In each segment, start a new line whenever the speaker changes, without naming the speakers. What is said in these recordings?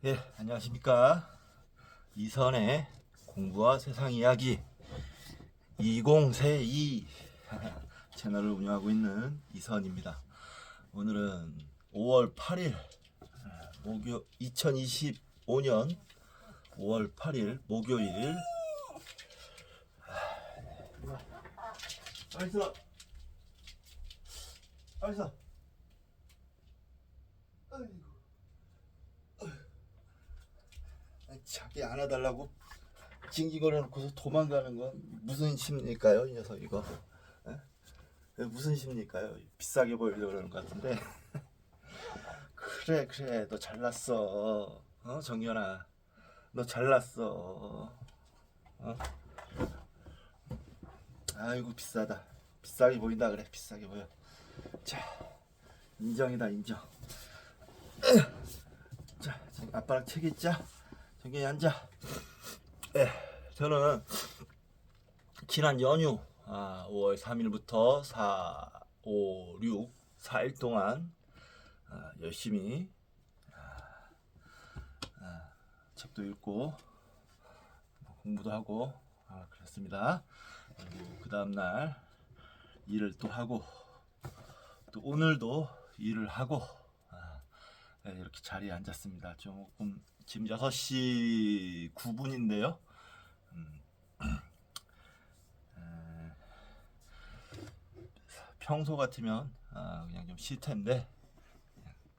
예, 안녕하십니까. 이선의 공부와 세상 이야기 2032 채널을 운영하고 있는 이선입니다. 오늘은 5월 8일 목요 2025년 5월 8일 목요일. 빨리 써. 빨리 써. 자기 안아달라고 징징거려 놓고서 도망가는 건 무슨 심리일까요, 이 녀석 이거? 에? 무슨 심리일까요? 비싸게 보이려고 그러는 것 같은데. 그래, 너 잘났어. 정연아, 너 잘났어. 어? 아이고, 비싸다. 비싸게 보인다 그래. 비싸게 보여. 자, 인정이다, 인정. 자, 아빠랑 책 읽자. 정연이 앉아. 예, 저는 지난 연휴 5월 3일부터 4, 5, 6, 4일 동안 열심히 책도 읽고 공부도 하고 그랬습니다. 그리고 그 다음날 일을 또 하고 또 오늘도 일을 하고 이렇게 자리에 앉았습니다. 조금 지금 6시 9분인데요. 평소 같으면 그냥 좀 쉴 텐데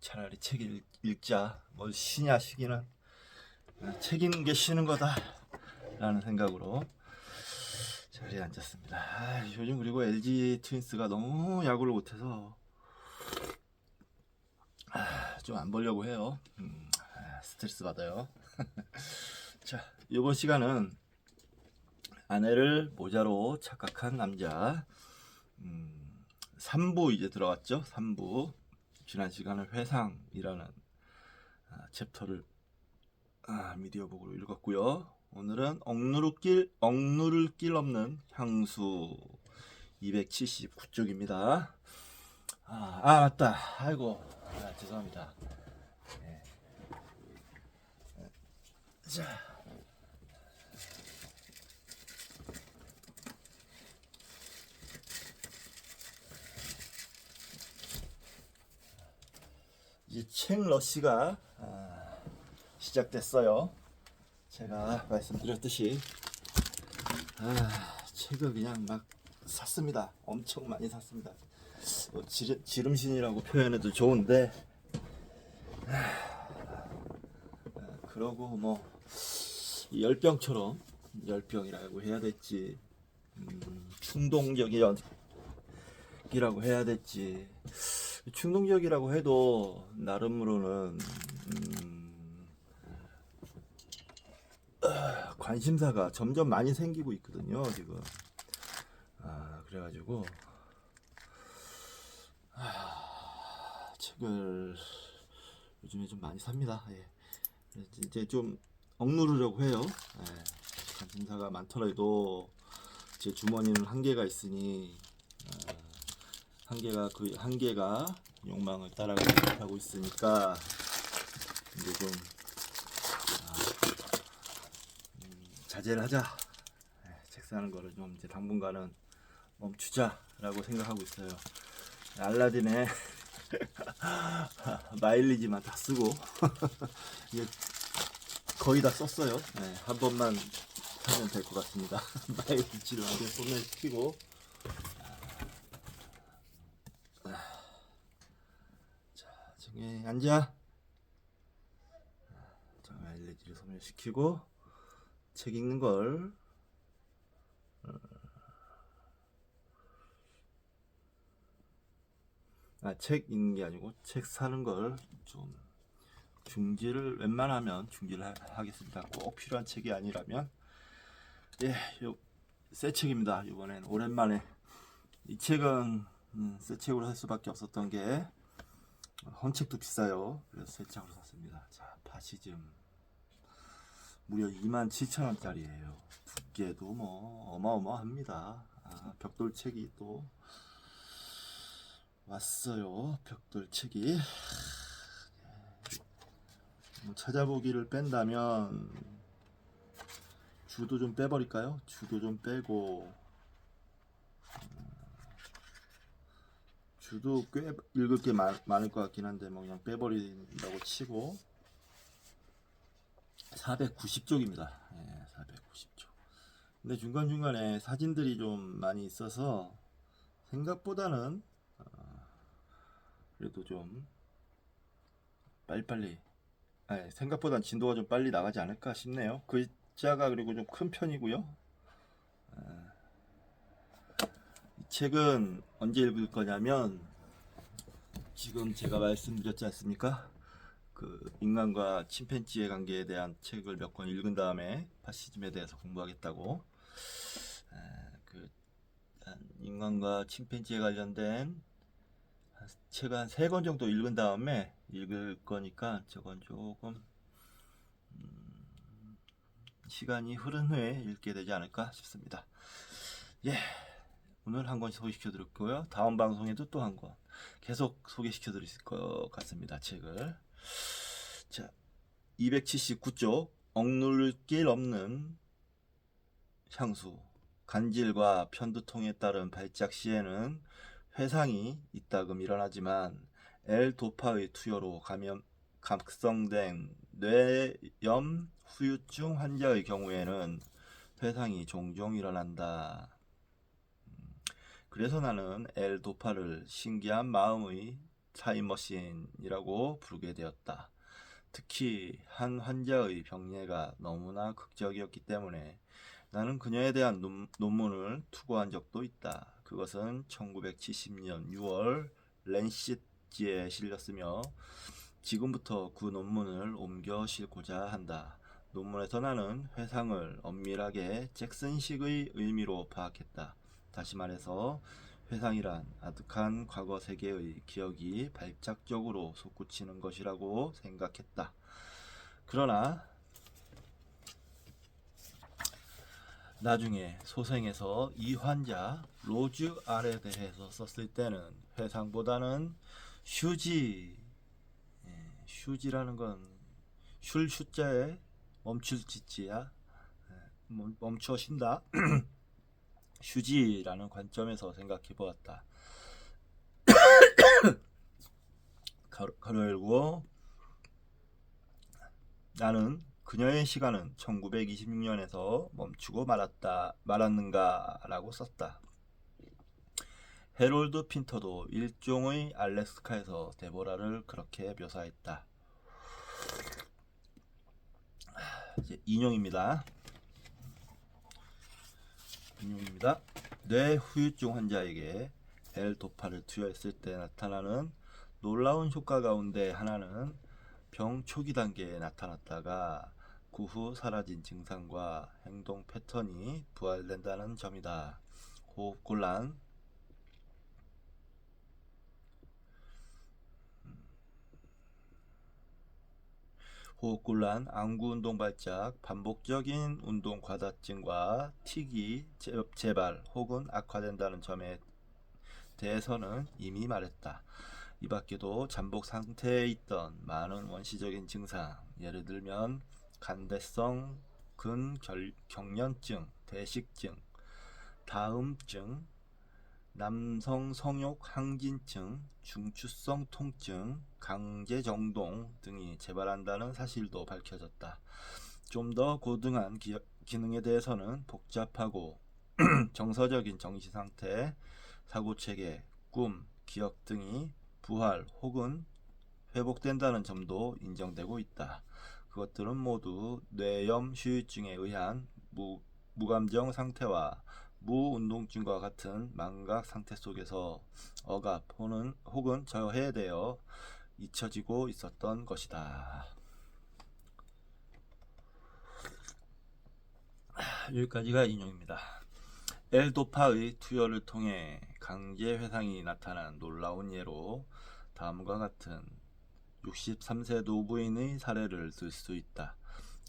차라리 책 읽자. 뭐 쉬냐 쉬기는 책 읽는 게 쉬는 거다 라는 생각으로 자리에 앉았습니다. 요즘 그리고 LG 트윈스가 너무 야구를 못해서 좀 안 보려고 해요. 스트레스 받아요. 자, 이번 시간은 아내를 모자로 착각한 남자 3부 이제 들어갔죠. 3부 지난 시간에 회상이라는 챕터를 미디어북으로 읽었고요. 오늘은 억누를 길 없는 향수 279쪽입니다. 맞다. 아이고, 죄송합니다. 네. 자, 이제 책 러시가 시작됐어요. 제가 말씀드렸듯이 책을 그냥 막 샀습니다. 엄청 많이 샀습니다. 지름신이라고 표현해도 좋은데 그러고 뭐 열병처럼 열병이라고 해야 될지 충동적이라고 해야 될지 충동적이라고 해도 나름으로는 관심사가 점점 많이 생기고 있거든요 지금. 그래가지고 책을 요즘에 좀 많이 삽니다. 예. 이제 좀 억누르려고 해요. 예. 관심사가 많더라도 제 주머니는 한계가 있으니 한계가 욕망을 따라가지 못하고 있으니까 이제 좀 자제를 하자. 책 사는 거를 좀 이제 당분간은 멈추자라고 생각하고 있어요. 알라딘의 마일리지만 다 쓰고 이게 거의 다 썼어요. 네, 한 번만 하면 될 것 같습니다. 마일리지를 완전 소멸시키고 자, 정에 앉아. 자, 마일리지를 소멸시키고 책 읽는 걸 책 읽는 게 아니고 책 사는 걸 좀 웬만하면 중지를 하겠습니다. 꼭 필요한 책이 아니라면. 예, 새 책입니다. 이번엔 오랜만에 이 책은 새 책으로 살 수밖에 없었던 게 헌책도 비싸요. 그래서 새 책으로 샀습니다. 자, 파시즘 무려 27,000원짜리예요. 두께도 뭐 어마어마합니다. 벽돌책이 또 왔어요. 벽돌책이 찾아보기를 뺀다면 주도 좀 빼버릴까요? 주도 좀 빼고 주도 꽤 읽을 게 많을 것 같긴 한데 뭐 그냥 빼버린다고 치고 490쪽입니다. 예, 490쪽. 근데 중간중간에 사진들이 좀 많이 있어서 생각보다는 그래도 좀 빨리빨리 생각보단 진도가 좀 빨리 나가지 않을까 싶네요. 글자가 그리고 좀 큰 편이고요. 이 책은 언제 읽을 거냐면 지금 제가 말씀드렸지 않습니까? 그 인간과 침팬지의 관계에 대한 책을 몇 권 읽은 다음에 파시즘에 대해서 공부하겠다고 그 인간과 침팬지에 관련된 책 한 3권 정도 읽은 다음에 읽을 거니까 저건 조금 시간이 흐른 후에 읽게 되지 않을까 싶습니다. 예, 오늘 한 권 소개시켜 드렸고요. 다음 방송에도 또 한 권 계속 소개시켜 드릴 것 같습니다. 책을. 자, 279쪽 억누를 길 없는 향수. 간질과 편두통에 따른 발작 시에는 회상이 이따금 일어나지만 L도파의 투여로 각성된 뇌염 후유증 환자의 경우에는 회상이 종종 일어난다. 그래서 나는 L도파를 신기한 마음의 타임머신이라고 부르게 되었다. 특히 한 환자의 병례가 너무나 극적이었기 때문에 나는 그녀에 대한 논문을 투고한 적도 있다. 그것은 1970년 6월 랜시트지에 실렸으며 지금부터 그 논문을 옮겨 싣고자 한다. 논문에서 나는 회상을 엄밀하게 잭슨식의 의미로 파악했다. 다시 말해서 회상이란 아득한 과거 세계의 기억이 발작적으로 솟구치는 것이라고 생각했다. 그러나 나중에 소생에서 이 환자 로즈 R에 대해서 썼을 때는 회상보다는 휴지라는 건 슈자에 멈출 짓지야 멈춰 쉰다 휴지라는 관점에서 생각해 보았다. 가로 열고 나는 그녀의 시간은 1926년에서 멈추고 말았는가 라고 썼다. 해롤드 핀터도 일종의 알래스카에서 데보라를 그렇게 묘사했다. 이제 인용입니다. 뇌 후유증 환자에게 L도파를 투여했을 때 나타나는 놀라운 효과 가운데 하나는 병 초기 단계에 나타났다가 그 후 사라진 증상과 행동 패턴이 부활된다는 점이다. 호흡곤란, 안구운동 발작, 반복적인 운동 과다증과 틱이 재발 혹은 악화된다는 점에 대해서는 이미 말했다. 이 밖에도 잠복 상태에 있던 많은 원시적인 증상, 예를 들면 간대성 근경련증, 대식증, 다음증, 남성 성욕 항진증, 중추성 통증, 강제정동 등이 재발한다는 사실도 밝혀졌다. 좀 더 고등한 기능에 대해서는 복잡하고 정서적인 정신상태, 사고체계, 꿈, 기억 등이 부활 혹은 회복된다는 점도 인정되고 있다. 그것들은 모두 뇌염 후유증에 의한 무감정 상태와 무운동증과 같은 망각 상태 속에서 억압 혹은 저해되어 잊혀지고 있었던 것이다. 여기까지가 인용입니다. L도파의 투여를 통해 강제 회상이 나타난 놀라운 예로 다음과 같은 63세 노부인의 사례를 들 수 있다.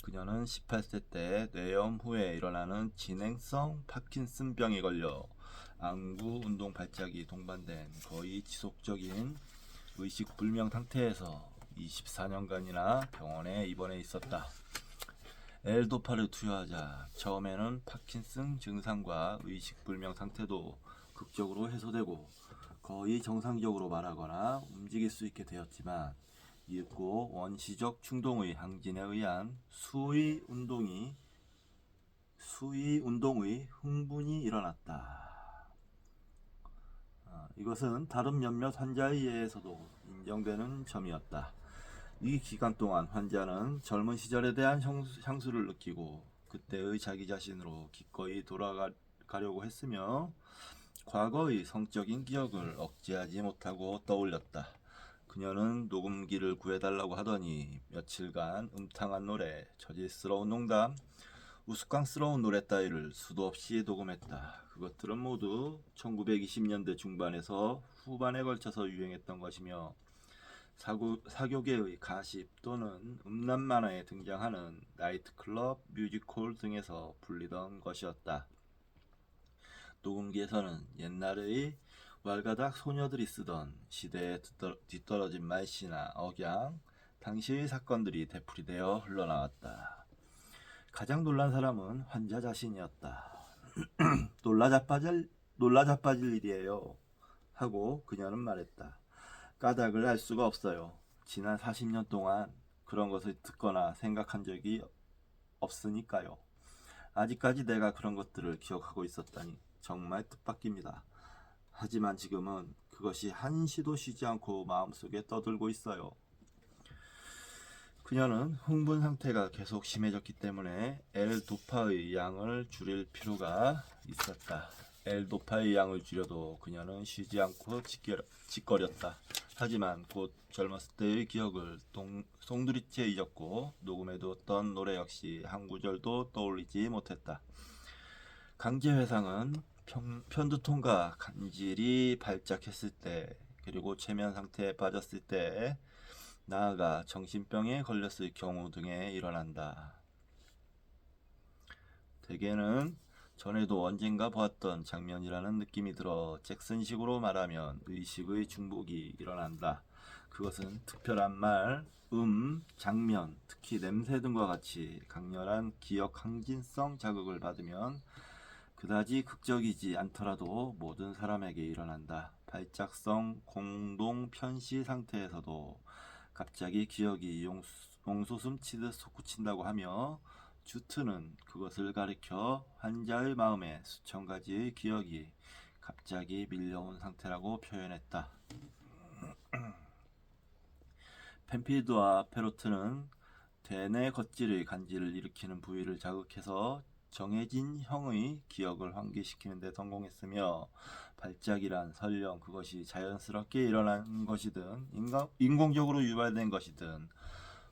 그녀는 18세 때 뇌염 후에 일어나는 진행성 파킨슨병에 걸려 안구 운동 발작이 동반된 거의 지속적인 의식불명 상태에서 24년간이나 병원에 입원해 있었다. L도파를 투여하자 처음에는 파킨슨 증상과 의식불명 상태도 극적으로 해소되고 거의 정상적으로 말하거나 움직일 수 있게 되었지만 이윽고 원시적 충동의 항진에 의한 수의 운동의 흥분이 일어났다. 이것은 다른 몇몇 환자에 의해서도 인정되는 점이었다. 이 기간 동안 환자는 젊은 시절에 대한 향수를 느끼고 그때의 자기 자신으로 기꺼이 돌아가려고 했으며 과거의 성적인 기억을 억제하지 못하고 떠올렸다. 그녀는 녹음기를 구해달라고 하더니 며칠간 음탕한 노래, 저질스러운 농담, 우스꽝스러운 노래 따위를 수도 없이 녹음했다. 그것들은 모두 1920년대 중반에서 후반에 걸쳐서 유행했던 것이며 사교계의 가십 또는 음란 만화에 등장하는 나이트클럽, 뮤지컬 등에서 불리던 것이었다. 녹음기에서는 옛날의 왈가닥 소녀들이 쓰던 시대에 뒤떨어진 말씨나 억양, 당시의 사건들이 되풀이되어 흘러나왔다. 가장 놀란 사람은 환자 자신이었다. 놀라 자빠질 일이에요. 하고 그녀는 말했다. 까닭을 알 수가 없어요. 지난 40년 동안 그런 것을 듣거나 생각한 적이 없으니까요. 아직까지 내가 그런 것들을 기억하고 있었다니 정말 뜻밖입니다. 하지만 지금은 그것이 한시도 쉬지 않고 마음속에 떠들고 있어요. 그녀는 흥분 상태가 계속 심해졌기 때문에 L도파의 양을 줄일 필요가 있었다. L도파의 양을 줄여도 그녀는 쉬지 않고 짓거렸다. 하지만 곧 젊었을 때의 기억을 송두리째 잊었고 녹음해두었던 노래 역시 한 구절도 떠올리지 못했다. 강제회상은 편두통과 간질이 발작했을 때 그리고 최면 상태에 빠졌을 때 나아가 정신병에 걸렸을 경우 등에 일어난다. 대개는 전에도 언젠가 보았던 장면이라는 느낌이 들어 잭슨식으로 말하면 의식의 중복이 일어난다. 그것은 특별한 말, 장면, 특히 냄새 등과 같이 강렬한 기억 항진성 자극을 받으면 그다지 극적이지 않더라도 모든 사람에게 일어난다. 발작성 공동 편시 상태에서도 갑자기 기억이 용솟음 치듯 솟구친다고 하며 주트는 그것을 가리켜 환자의 마음에 수천 가지의 기억이 갑자기 밀려온 상태라고 표현했다. 펜필드와 페로트는 대뇌 겉질의 간질을 일으키는 부위를 자극해서 정해진 형의 기억을 환기시키는 데 성공했으며 발작이란 설령 그것이 자연스럽게 일어난 것이든 인공적으로 유발된 것이든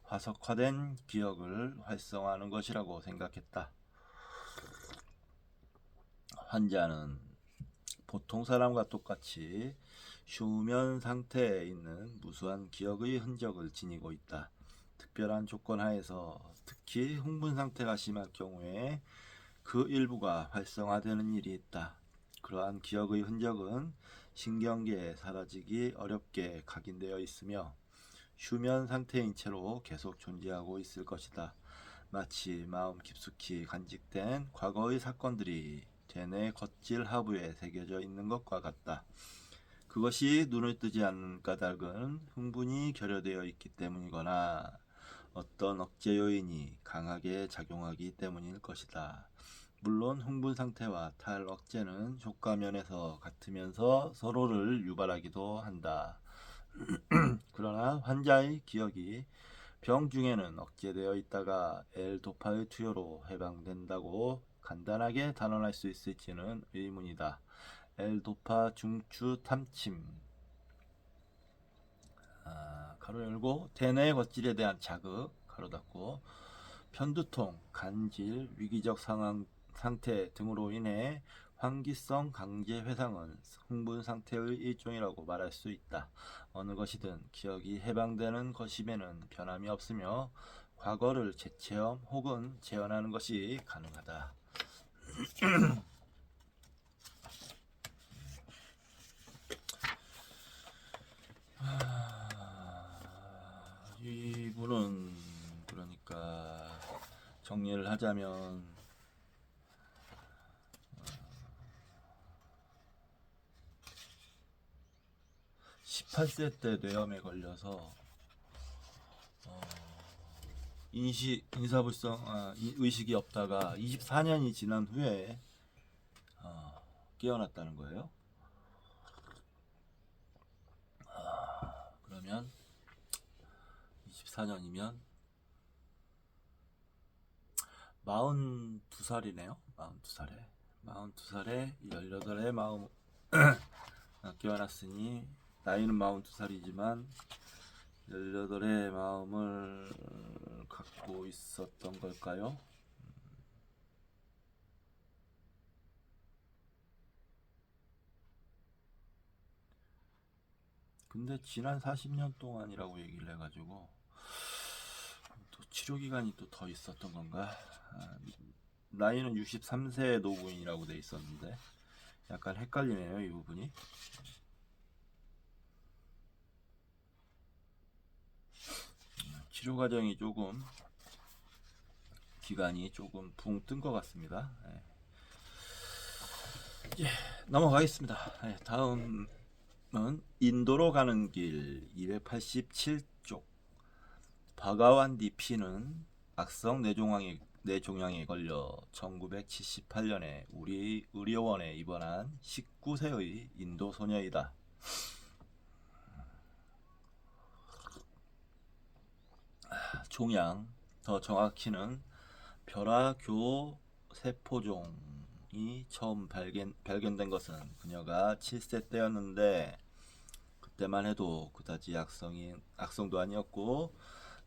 화석화된 기억을 활성화하는 것이라고 생각했다. 환자는 보통 사람과 똑같이 휴면 상태에 있는 무수한 기억의 흔적을 지니고 있다. 특별한 조건 하에서 특히 흥분 상태가 심할 경우에 그 일부가 활성화되는 일이 있다. 그러한 기억의 흔적은 신경계에 사라지기 어렵게 각인되어 있으며 휴면 상태인 채로 계속 존재하고 있을 것이다. 마치 마음 깊숙이 간직된 과거의 사건들이 대뇌 겉질 하부에 새겨져 있는 것과 같다. 그것이 눈을 뜨지 않는 까닭은 흥분이 결여되어 있기 때문이거나 어떤 억제 요인이 강하게 작용하기 때문일 것이다. 물론 흥분 상태와 탈억제는 효과면에서 같으면서 서로를 유발하기도 한다. 그러나 환자의 기억이 병 중에는 억제되어 있다가 L도파의 투여로 해방된다고 간단하게 단언할 수 있을지는 의문이다. L도파 중추 탐침 가로 열고 대뇌 겉질에 대한 자극 가로 닫고 편두통, 간질, 위기적 상태 등으로 인해 환기성 강제 회상은 흥분 상태의 일종이라고 말할 수 있다. 어느 것이든 기억이 해방되는 것임에는 변함이 없으며 과거를 재체험 혹은 재현하는 것이 가능하다. 이분은 그러니까 정리를 하자면 18세 때 뇌염에 걸려서 의식이 없다가 24년이 지난 후에 깨어났다는 거예요. 그러면 24년이면 42살이네요. 42살에 18의 마음 깨어났으니 나이는 42살이지만 18의 마음을 갖고 있었던 걸까요? 근데 지난 40년 동안이라고 얘기를 해가지고 또 치료기간이 또 더 있었던 건가? 나이는 63세 노부인이라고 돼 있었는데 약간 헷갈리네요, 이 부분이. 치료 과정이 조금 기간이 조금 붕 뜬 것 같습니다. 넘어가겠습니다. 다음은 인도로 가는 길 287쪽. 바가완디 피는 악성 뇌종양에 걸려 1978년에 우리 의료원에 입원한 19세의 인도 소녀이다. 종양, 더 정확히는 벼라교 세포종이 처음 발견된 것은 그녀가 7세 때였는데 그때만 해도 그다지 악성도 아니었고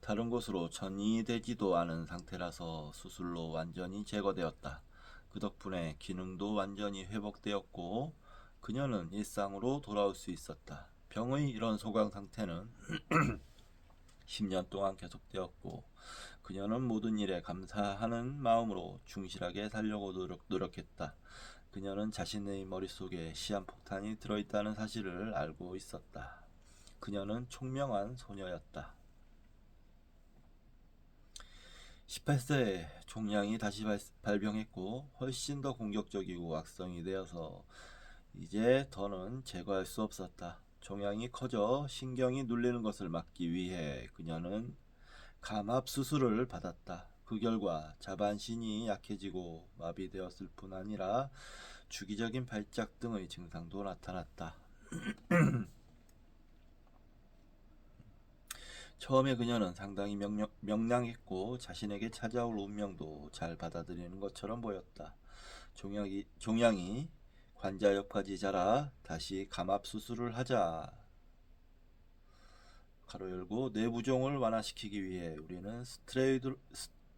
다른 곳으로 전이되지도 않은 상태라서 수술로 완전히 제거되었다. 그 덕분에 기능도 완전히 회복되었고 그녀는 일상으로 돌아올 수 있었다. 병의 이런 소강 상태는 10년 동안 계속되었고 그녀는 모든 일에 감사하는 마음으로 충실하게 살려고 노력했다. 그녀는 자신의 머릿속에 시한폭탄이 들어있다는 사실을 알고 있었다. 그녀는 총명한 소녀였다. 18세에 종양이 다시 발병했고 훨씬 더 공격적이고 악성이 되어서 이제 더는 제거할 수 없었다. 종양이 커져 신경이 눌리는 것을 막기 위해 그녀는 감압 수술을 받았다. 그 결과 자반신이 약해지고 마비되었을 뿐 아니라 주기적인 발작 등의 증상도 나타났다. 처음에 그녀는 상당히 명랑했고 자신에게 찾아올 운명도 잘 받아들이는 것처럼 보였다. 종양이 관자옆까지 자라 다시 감압 수술을 하자. 가로 열고 뇌부종을 완화시키기 위해 우리는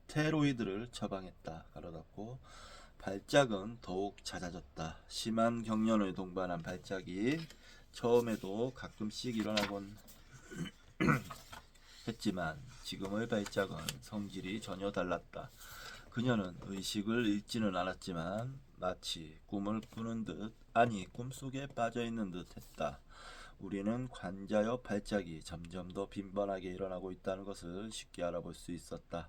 스테로이드를 처방했다. 가로 닫고 발작은 더욱 잦아졌다. 심한 경련을 동반한 발작이 처음에도 가끔씩 일어나곤 했지만 지금의 발작은 성질이 전혀 달랐다. 그녀는 의식을 잃지는 않았지만 마치 꿈을 꾸는 듯 아니 꿈속에 빠져있는 듯 했다. 우리는 관자옆 발작이 점점 더 빈번하게 일어나고 있다는 것을 쉽게 알아볼 수 있었다.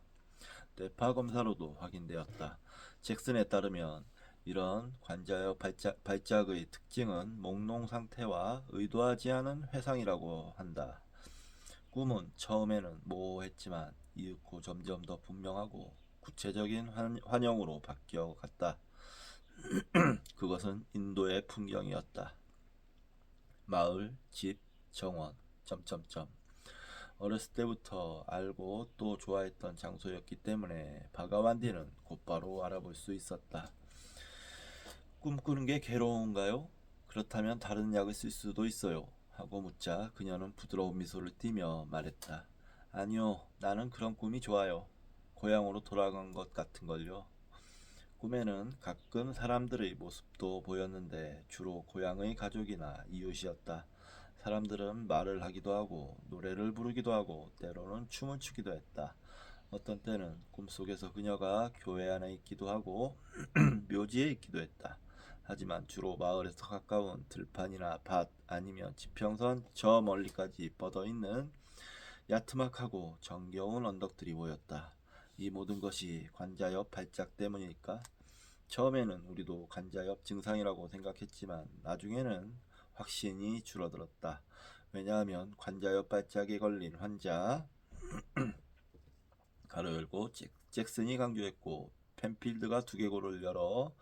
뇌파 검사로도 확인되었다. 잭슨에 따르면 이런 관자옆 발작의 특징은 몽롱 상태와 의도하지 않은 회상이라고 한다. 꿈은 처음에는 모호했지만 이윽고 점점 더 분명하고 구체적인 환영으로 바뀌어갔다. 그것은 인도의 풍경이었다. 마을, 집, 정원, 어렸을 때부터 알고 또 좋아했던 장소였기 때문에 바가완디는 곧바로 알아볼 수 있었다. 꿈꾸는 게 괴로운가요? 그렇다면 다른 약을 쓸 수도 있어요. 하고 묻자 그녀는 부드러운 미소를 띠며 말했다. 아니요, 나는 그런 꿈이 좋아요. 고향으로 돌아간 것 같은걸요. 꿈에는 가끔 사람들의 모습도 보였는데 주로 고향의 가족이나 이웃이었다. 사람들은 말을 하기도 하고 노래를 부르기도 하고 때로는 춤을 추기도 했다. 어떤 때는 꿈속에서 그녀가 교회 안에 있기도 하고 묘지에 있기도 했다. 하지만 주로 마을에서 가까운 들판이나 밭 아니면 지평선 저 멀리까지 뻗어있는 야트막하고 정겨운 언덕들이 보였다. 이 모든 것이 관자엽 발작 때문일까? 처음에는 우리도 관자엽 증상이라고 생각했지만 나중에는 확신이 줄어들었다. 왜냐하면 관자엽 발작에 걸린 환자 가로 열고 잭슨이 강조했고 펜필드가 두개골을 열어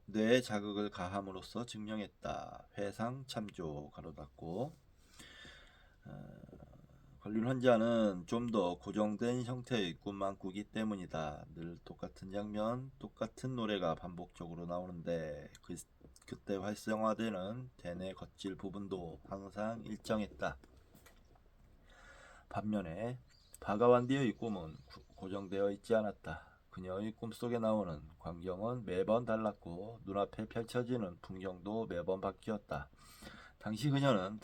뇌에 자극을 가함으로써 증명했다. 회상 참조 가로 닫고 걸린 환자는 좀 더 고정된 형태의 꿈만 꾸기 때문이다. 늘 똑같은 장면, 똑같은 노래가 반복적으로 나오는데 그때 활성화되는 대뇌 겉질 부분도 항상 일정했다. 반면에 바가완디의 꿈은 고정되어 있지 않았다. 그녀의 꿈속에 나오는 광경은 매번 달랐고 눈앞에 펼쳐지는 풍경도 매번 바뀌었다. 당시 그녀는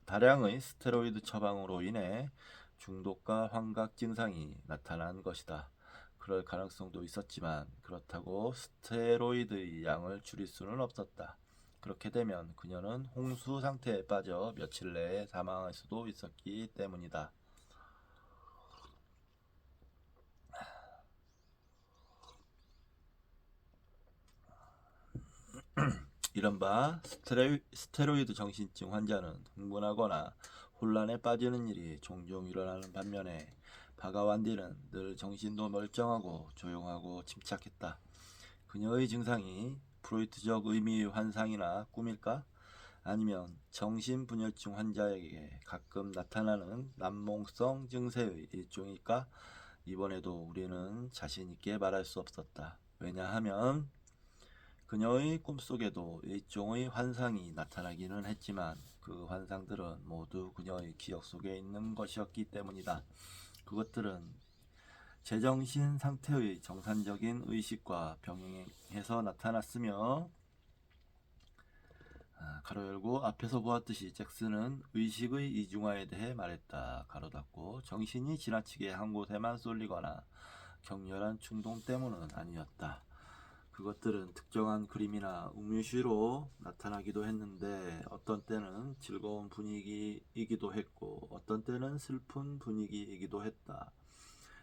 다량의 스테로이드 처방으로 인해 중독과 환각 증상이 나타난 것이다. 그럴 가능성도 있었지만 그렇다고 스테로이드의 양을 줄일 수는 없었다. 그렇게 되면 그녀는 홍수 상태에 빠져 며칠 내에 사망할 수도 있었기 때문이다. 이른바 스테로이드 정신증 환자는 흥분하거나 혼란에 빠지는 일이 종종 일어나는 반면에 바가완디는 늘 정신도 멀쩡하고 조용하고 침착했다. 그녀의 증상이 프로이트적 의미의 환상이나 꿈일까? 아니면 정신분열증 환자에게 가끔 나타나는 남몽성 증세의 일종일까? 이번에도 우리는 자신있게 말할 수 없었다. 왜냐하면 그녀의 꿈속에도 일종의 환상이 나타나기는 했지만 그 환상들은 모두 그녀의 기억 속에 있는 것이었기 때문이다. 그것들은 제정신 상태의 정상적인 의식과 병행해서 나타났으며 가로 열고 앞에서 보았듯이 잭슨은 의식의 이중화에 대해 말했다. 가로 닫고 정신이 지나치게 한 곳에만 쏠리거나 격렬한 충동 때문은 아니었다. 그것들은 특정한 그림이나 음유시로 나타나기도 했는데 어떤 때는 즐거운 분위기이기도 했고 어떤 때는 슬픈 분위기이기도 했다.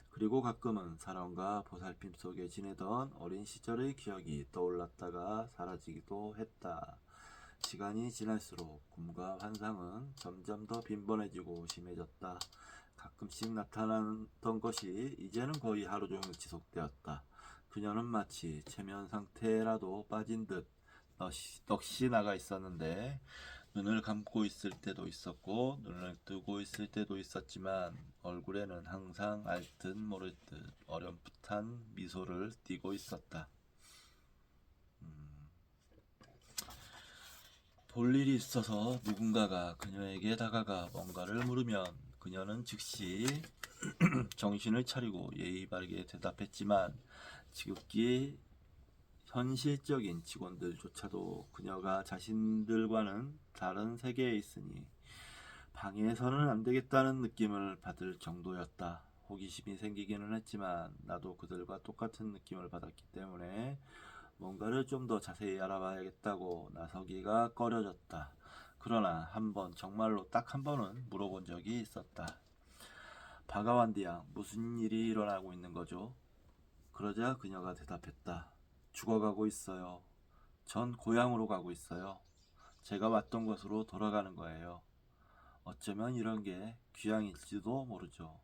그리고 가끔은 사랑과 보살핌 속에 지내던 어린 시절의 기억이 떠올랐다가 사라지기도 했다. 시간이 지날수록 꿈과 환상은 점점 더 빈번해지고 심해졌다. 가끔씩 나타났던 것이 이제는 거의 하루 종일 지속되었다. 그녀는 마치 체면 상태라도 빠진 듯 넋이 나가 있었는데 눈을 감고 있을 때도 있었고 눈을 뜨고 있을 때도 있었지만 얼굴에는 항상 알 듯 모를 듯 어렴풋한 미소를 띠고 있었다. 볼 일이 있어서 누군가가 그녀에게 다가가 뭔가를 물으면 그녀는 즉시 정신을 차리고 예의 바르게 대답했지만 지극히 현실적인 직원들조차도 그녀가 자신들과는 다른 세계에 있으니 방해해서는 안 되겠다는 느낌을 받을 정도였다. 호기심이 생기기는 했지만 나도 그들과 똑같은 느낌을 받았기 때문에 뭔가를 좀 더 자세히 알아봐야겠다고 나서기가 꺼려졌다. 그러나 한 번, 정말로 딱 한 번은 물어본 적이 있었다. 바가완디야, 무슨 일이 일어나고 있는 거죠? 그러자 그녀가 대답했다. 죽어가고 있어요. 전 고향으로 가고 있어요. 제가 왔던 곳으로 돌아가는 거예요. 어쩌면 이런 게 귀향일지도 모르죠.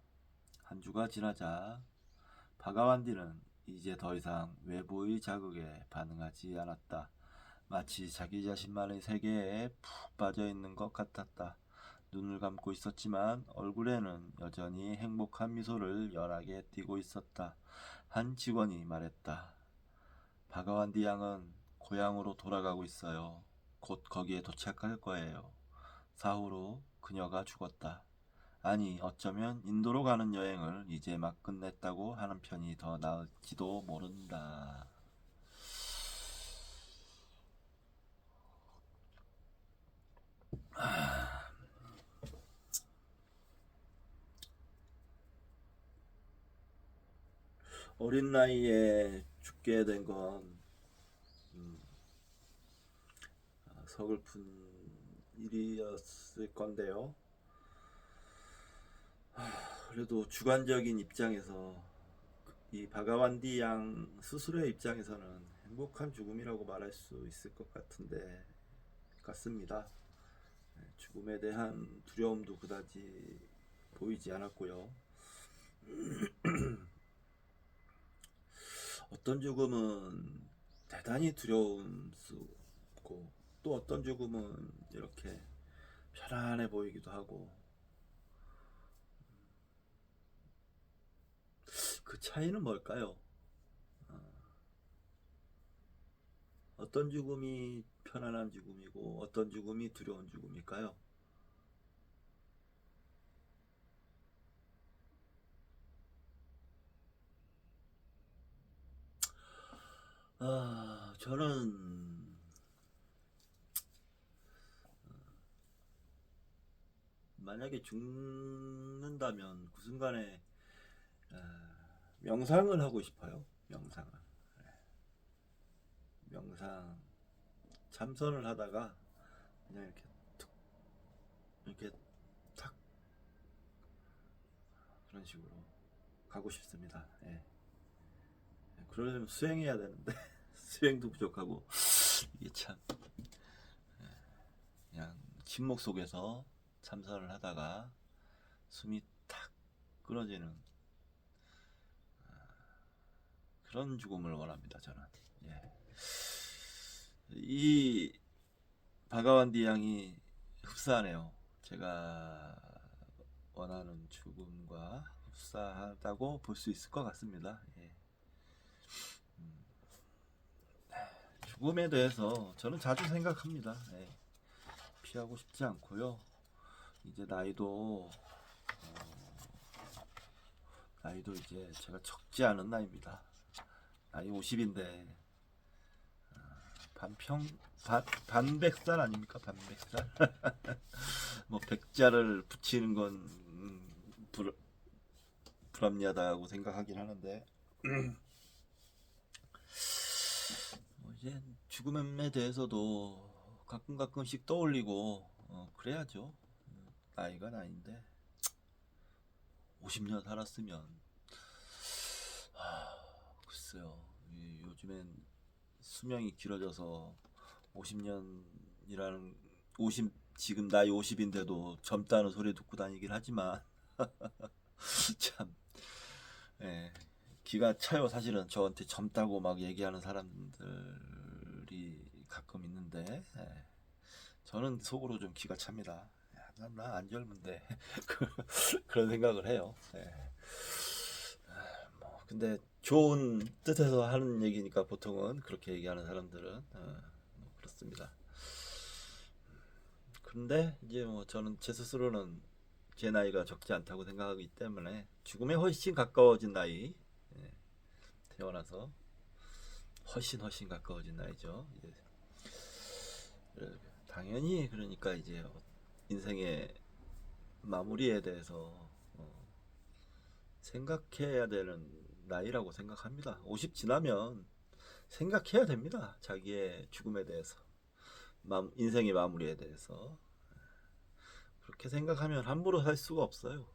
한 주가 지나자 바가완디는 이제 더 이상 외부의 자극에 반응하지 않았다. 마치 자기 자신만의 세계에 푹 빠져 있는 것 같았다. 눈을 감고 있었지만 얼굴에는 여전히 행복한 미소를 연하게 띠고 있었다. 한 직원이 말했다. 바가완디 양은 고향으로 돌아가고 있어요. 곧 거기에 도착할 거예요. 사후 후 그녀가 죽었다. 아니 어쩌면 인도로 가는 여행을 이제 막 끝냈다고 하는 편이 더 나을지도 모른다. 어린 나이에 죽게 된 건 서글픈 일이었을 건데요. 그래도 주관적인 입장에서 이 바가완디 양 스스로의 입장에서는 행복한 죽음이라고 말할 수 있을 것 같습니다. 죽음에 대한 두려움도 그다지 보이지 않았고요. 어떤 죽음은 대단히 두려울 수 있고, 또 어떤 죽음은 이렇게 편안해 보이기도 하고, 그 차이는 뭘까요? 어떤 죽음이 편안한 죽음이고 어떤 죽음이 두려운 죽음일까요? 저는 만약에 죽는다면 그 순간에 명상을 하고 싶어요. 명상을. 명상 참선을 하다가 그냥 이렇게 툭 이렇게 탁 그런 식으로 가고 싶습니다. 예. 그러려면 수행해야 되는데 수행도 부족하고 이게 참 그냥 침묵 속에서 참선을 하다가 숨이 탁 끊어지는 그런 죽음을 원합니다. 저는. 예. 이 바가완디 양이 흡사하네요. 제가 원하는 죽음과 흡사하다고 볼 수 있을 것 같습니다. 예. 죽음에 대해서 저는 자주 생각합니다. 예. 피하고 싶지 않고요. 이제 나이도 이제 제가 적지 않은 나이입니다. 나이 50인데 반백살 아닙니까? 반백살. 뭐 백자를 붙이는 건 불합리하다고 생각하긴 하는데 뭐 이제 죽음에 대해서도 가끔씩 떠올리고 그래야죠. 나이가 나이인데 50년 살았으면 글쎄요. 요즘엔 수명이 길어져서 50년이라는 50 지금 나이 50인데도 젊다는 소리 듣고 다니긴 하지만 참 예, 기가 차요. 사실은 저한테 젊다고 막 얘기하는 사람들이 가끔 있는데 저는 속으로 좀 기가 찹니다. 나 안 젊은데 그런 생각을 해요. 근데 좋은 뜻에서 하는 얘기니까 보통은 그렇게 얘기하는 사람들은 뭐 그렇습니다. 근데 이제 뭐 저는 제 스스로는 제 나이가 적지 않다고 생각하기 때문에 죽음에 훨씬 가까워진 나이, 태어나서 훨씬 가까워진 나이죠. 이제 당연히 그러니까 이제 인생의 마무리에 대해서 생각해야 되는 나이라고 생각합니다. 50 지나면 생각해야 됩니다. 자기의 죽음에 대해서, 인생의 마무리에 대해서. 그렇게 생각하면 함부로 살 수가 없어요.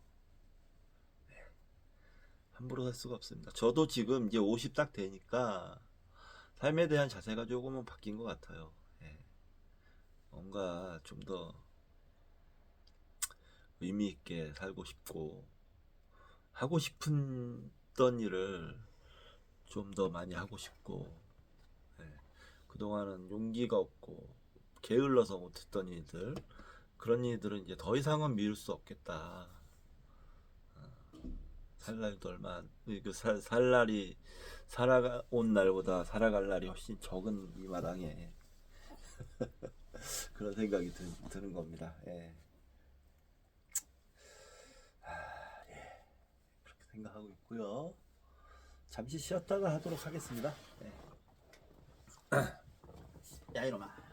함부로 살 수가 없습니다. 저도 지금 이제 50 딱 되니까 삶에 대한 자세가 조금은 바뀐 것 같아요. 뭔가 좀 더 의미 있게 살고 싶고 하고 싶었던 일을 좀 더 많이 하고 싶고 그동안은 용기가 없고 게을러서 못했던 일들 그런 일들은 이제 더 이상은 미룰 수 없겠다. 살 날도 얼마 살 날이 살아온 날보다 살아갈 날이 훨씬 적은 이 마당에 그런 생각이 드는 겁니다. 예. 그렇게 생각하고 있고요. 잠시 쉬었다가 하도록 하겠습니다. 예. 야 이놈아.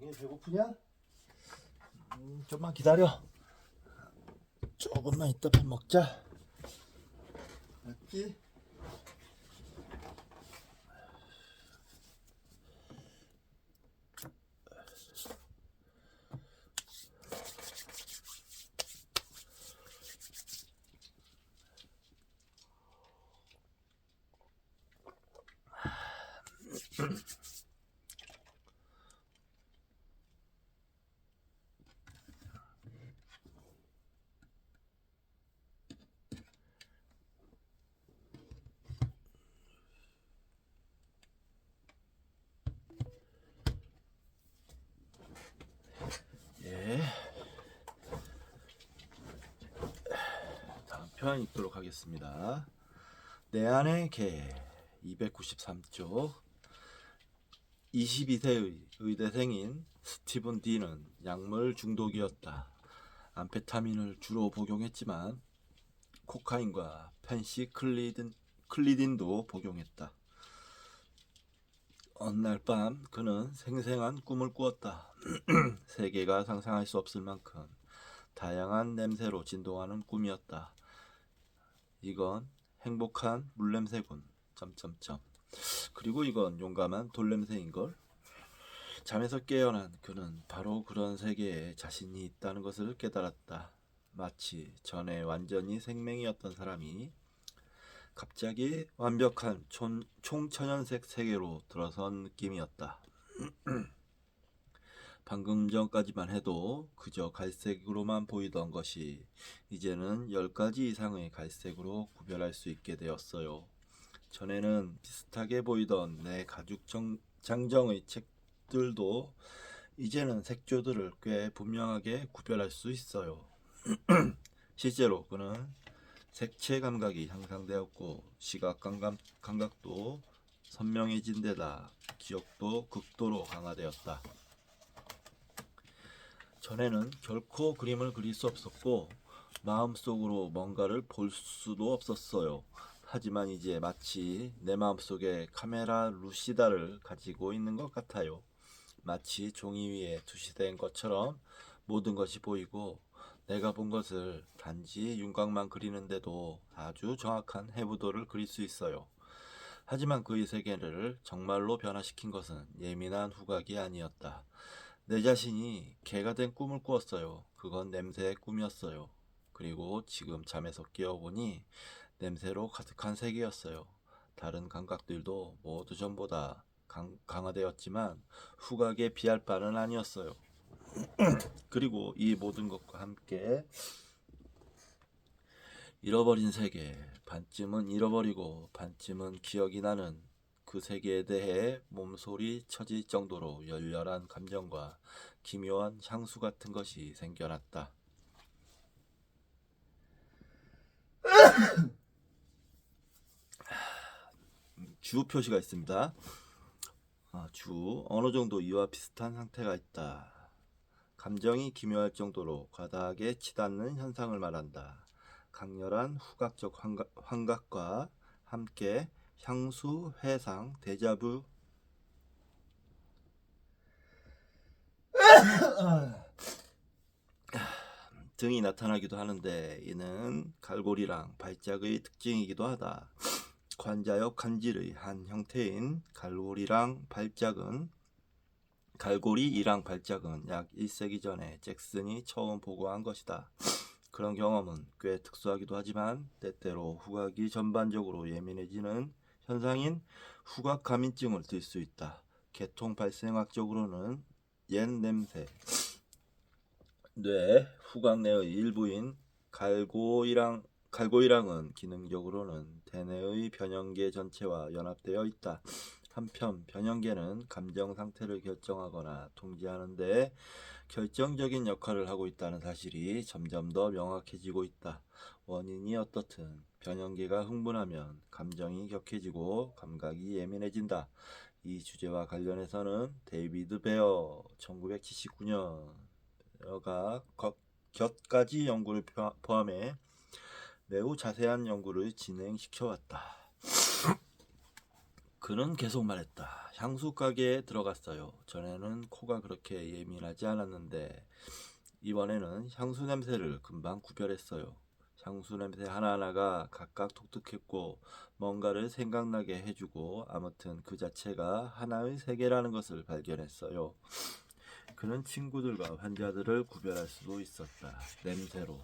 정말 배고프냐? 좀만 기다려. 조금만 이따 밥 먹자. 맞지? 표현 읽도록 하겠습니다. 내 안의 개 293쪽 22세의 의대생인 스티븐 D는 약물 중독이었다. 암페타민을 주로 복용했지만 코카인과 펜시클리딘도 복용했다. 어느 날 밤 그는 생생한 꿈을 꾸었다. 세계가 상상할 수 없을 만큼 다양한 냄새로 진동하는 꿈이었다. 이건 행복한 물냄새군. 그리고 이건 용감한 돌냄새인걸. 잠에서 깨어난 그는 바로 그런 세계에 자신이 있다는 것을 깨달았다. 마치 전에 완전히 생명이었던 사람이 갑자기 완벽한 총천연색 세계로 들어선 느낌이었다. 방금 전까지만 해도 그저 갈색으로만 보이던 것이 이제는 10가지 이상의 갈색으로 구별할 수 있게 되었어요. 전에는 비슷하게 보이던 내 가죽 장정의 책들도 이제는 색조들을 꽤 분명하게 구별할 수 있어요. 실제로 그는 색채 감각이 향상되었고 시각 감각도 선명해진 데다 기억도 극도로 강화되었다. 전에는 결코 그림을 그릴 수 없었고 마음속으로 뭔가를 볼 수도 없었어요. 하지만 이제 마치 내 마음속에 카메라 루시다를 가지고 있는 것 같아요. 마치 종이 위에 투시된 것처럼 모든 것이 보이고 내가 본 것을 단지 윤곽만 그리는데도 아주 정확한 해부도를 그릴 수 있어요. 하지만 그의 세계를 정말로 변화시킨 것은 예민한 후각이 아니었다. 내 자신이 개가 된 꿈을 꾸었어요. 그건 냄새의 꿈이었어요. 그리고 지금 잠에서 깨어보니 냄새로 가득한 세계였어요. 다른 감각들도 모두 전보다 강화되었지만 후각에 비할 바는 아니었어요. 그리고 이 모든 것과 함께 잃어버린 세계, 반쯤은 잃어버리고 반쯤은 기억이 나는 그 세계에 대해 몸소리 쳐질 정도로 열렬한 감정과 기묘한 향수 같은 것이 생겨났다. 주 표시가 있습니다. 주 어느 정도 이와 비슷한 상태가 있다. 감정이 기묘할 정도로 과다하게 치닫는 현상을 말한다. 강렬한 후각적 환각과 함께 향수, 회상, 데자부 등이 나타나기도 하는데 이는 갈고리랑 발작의 특징이기도 하다. 관자역 간질의 한 형태인 갈고리 이랑 발작은 약 1세기 전에 잭슨이 처음 보고한 것이다. 그런 경험은 꽤 특수하기도 하지만 때때로 후각이 전반적으로 예민해지는 현상인 후각 감인증을 들 수 있다. 계통 발생학적으로는 옛 냄새, 뇌 후각 내의 일부인 갈고이랑은 기능적으로는 대뇌의 변형계 전체와 연합되어 있다. 한편 변형계는 감정 상태를 결정하거나 통제하는 데 결정적인 역할을 하고 있다는 사실이 점점 더 명확해지고 있다. 원인이 어떻든 변형계가 흥분하면 감정이 격해지고 감각이 예민해진다. 이 주제와 관련해서는 데이비드 베어 1979년여가 곁가지 연구를 포함해 매우 자세한 연구를 진행시켜왔다. 그는 계속 말했다. 향수 가게에 들어갔어요. 전에는 코가 그렇게 예민하지 않았는데 이번에는 향수 냄새를 금방 구별했어요. 향수 냄새 하나하나가 각각 독특했고 뭔가를 생각나게 해주고 아무튼 그 자체가 하나의 세계라는 것을 발견했어요. 그는 친구들과 환자들을 구별할 수도 있었다. 냄새로.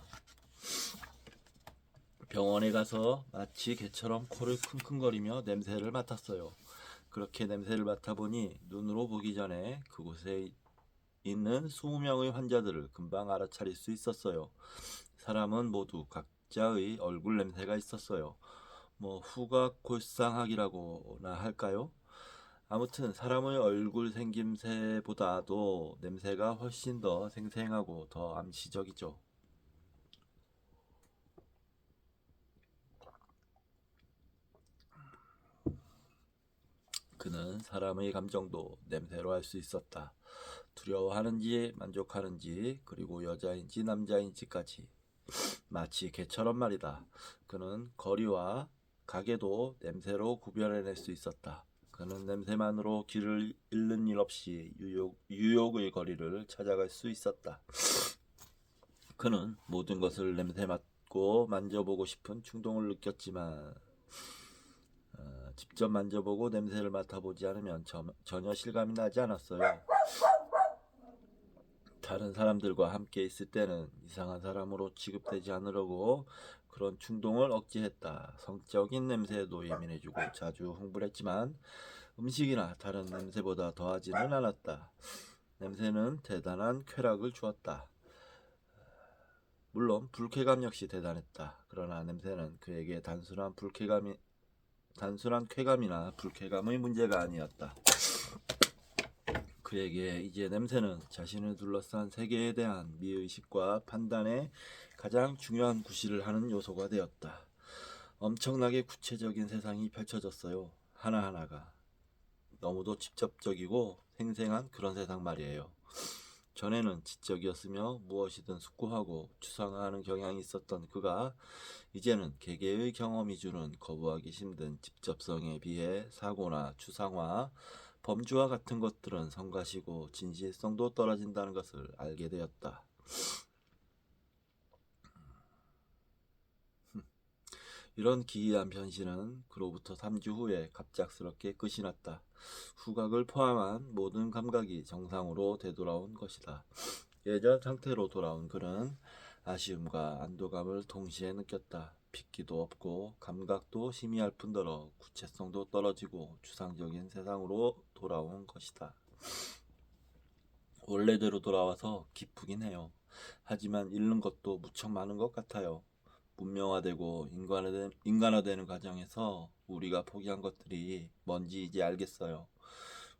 병원에 가서 마치 개처럼 코를 킁킁거리며 냄새를 맡았어요. 그렇게 냄새를 맡아보니 눈으로 보기 전에 그곳에 있는 20명의 환자들을 금방 알아차릴 수 있었어요. 사람은 모두 각자의 얼굴 냄새가 있었어요. 후각골상학이라고나 할까요? 아무튼 사람의 얼굴 생김새보다도 냄새가 훨씬 더 생생하고 더 암시적이죠. 그는 사람의 감정도 냄새로 알 수 있었다. 두려워하는지 만족하는지 그리고 여자인지 남자인지까지. 마치 개처럼 말이다. 그는 거리와 가게도 냄새로 구별해낼 수 있었다. 그는 냄새만으로 길을 잃는 일 없이 유욕의 거리를 찾아갈 수 있었다. 그는 모든 것을 냄새 맡고 만져보고 싶은 충동을 느꼈지만 직접 만져보고 냄새를 맡아보지 않으면 전혀 실감이 나지 않았어요. 다른 사람들과 함께 있을 때는 이상한 사람으로 취급되지 않으려고 그런 충동을 억제했다. 성적인 냄새에도 예민해지고 자주 흥분했지만 음식이나 다른 냄새보다 더하지는 않았다. 냄새는 대단한 쾌락을 주었다. 물론 불쾌감 역시 대단했다. 그러나 냄새는 그에게 단순한 쾌감이나 불쾌감의 문제가 아니었다. 그에게 이제 냄새는 자신을 둘러싼 세계에 대한 미의식과 판단에 가장 중요한 구실을 하는 요소가 되었다. 엄청나게 구체적인 세상이 펼쳐졌어요. 하나하나가. 너무도 직접적이고 생생한 그런 세상 말이에요. 전에는 지적이었으며 무엇이든 숙고하고 추상화하는 경향이 있었던 그가 이제는 개개의 경험이 주는 거부하기 힘든 직접성에 비해 사고나 추상화, 범주와 같은 것들은 성가시고 진실성도 떨어진다는 것을 알게 되었다. 이런 기이한 변신은 그로부터 3주 후에 갑작스럽게 끝이 났다. 후각을 포함한 모든 감각이 정상으로 되돌아온 것이다. 예전 상태로 돌아온 그는 아쉬움과 안도감을 동시에 느꼈다. 핏기도 없고 감각도 희미할 뿐더러 구체성도 떨어지고 추상적인 세상으로 돌아온 것이다. 원래대로 돌아와서 기쁘긴 해요. 하지만 잃는 것도 무척 많은 것 같아요. 문명화되고 인간화되는 과정에서 우리가 포기한 것들이 뭔지 이제 알겠어요.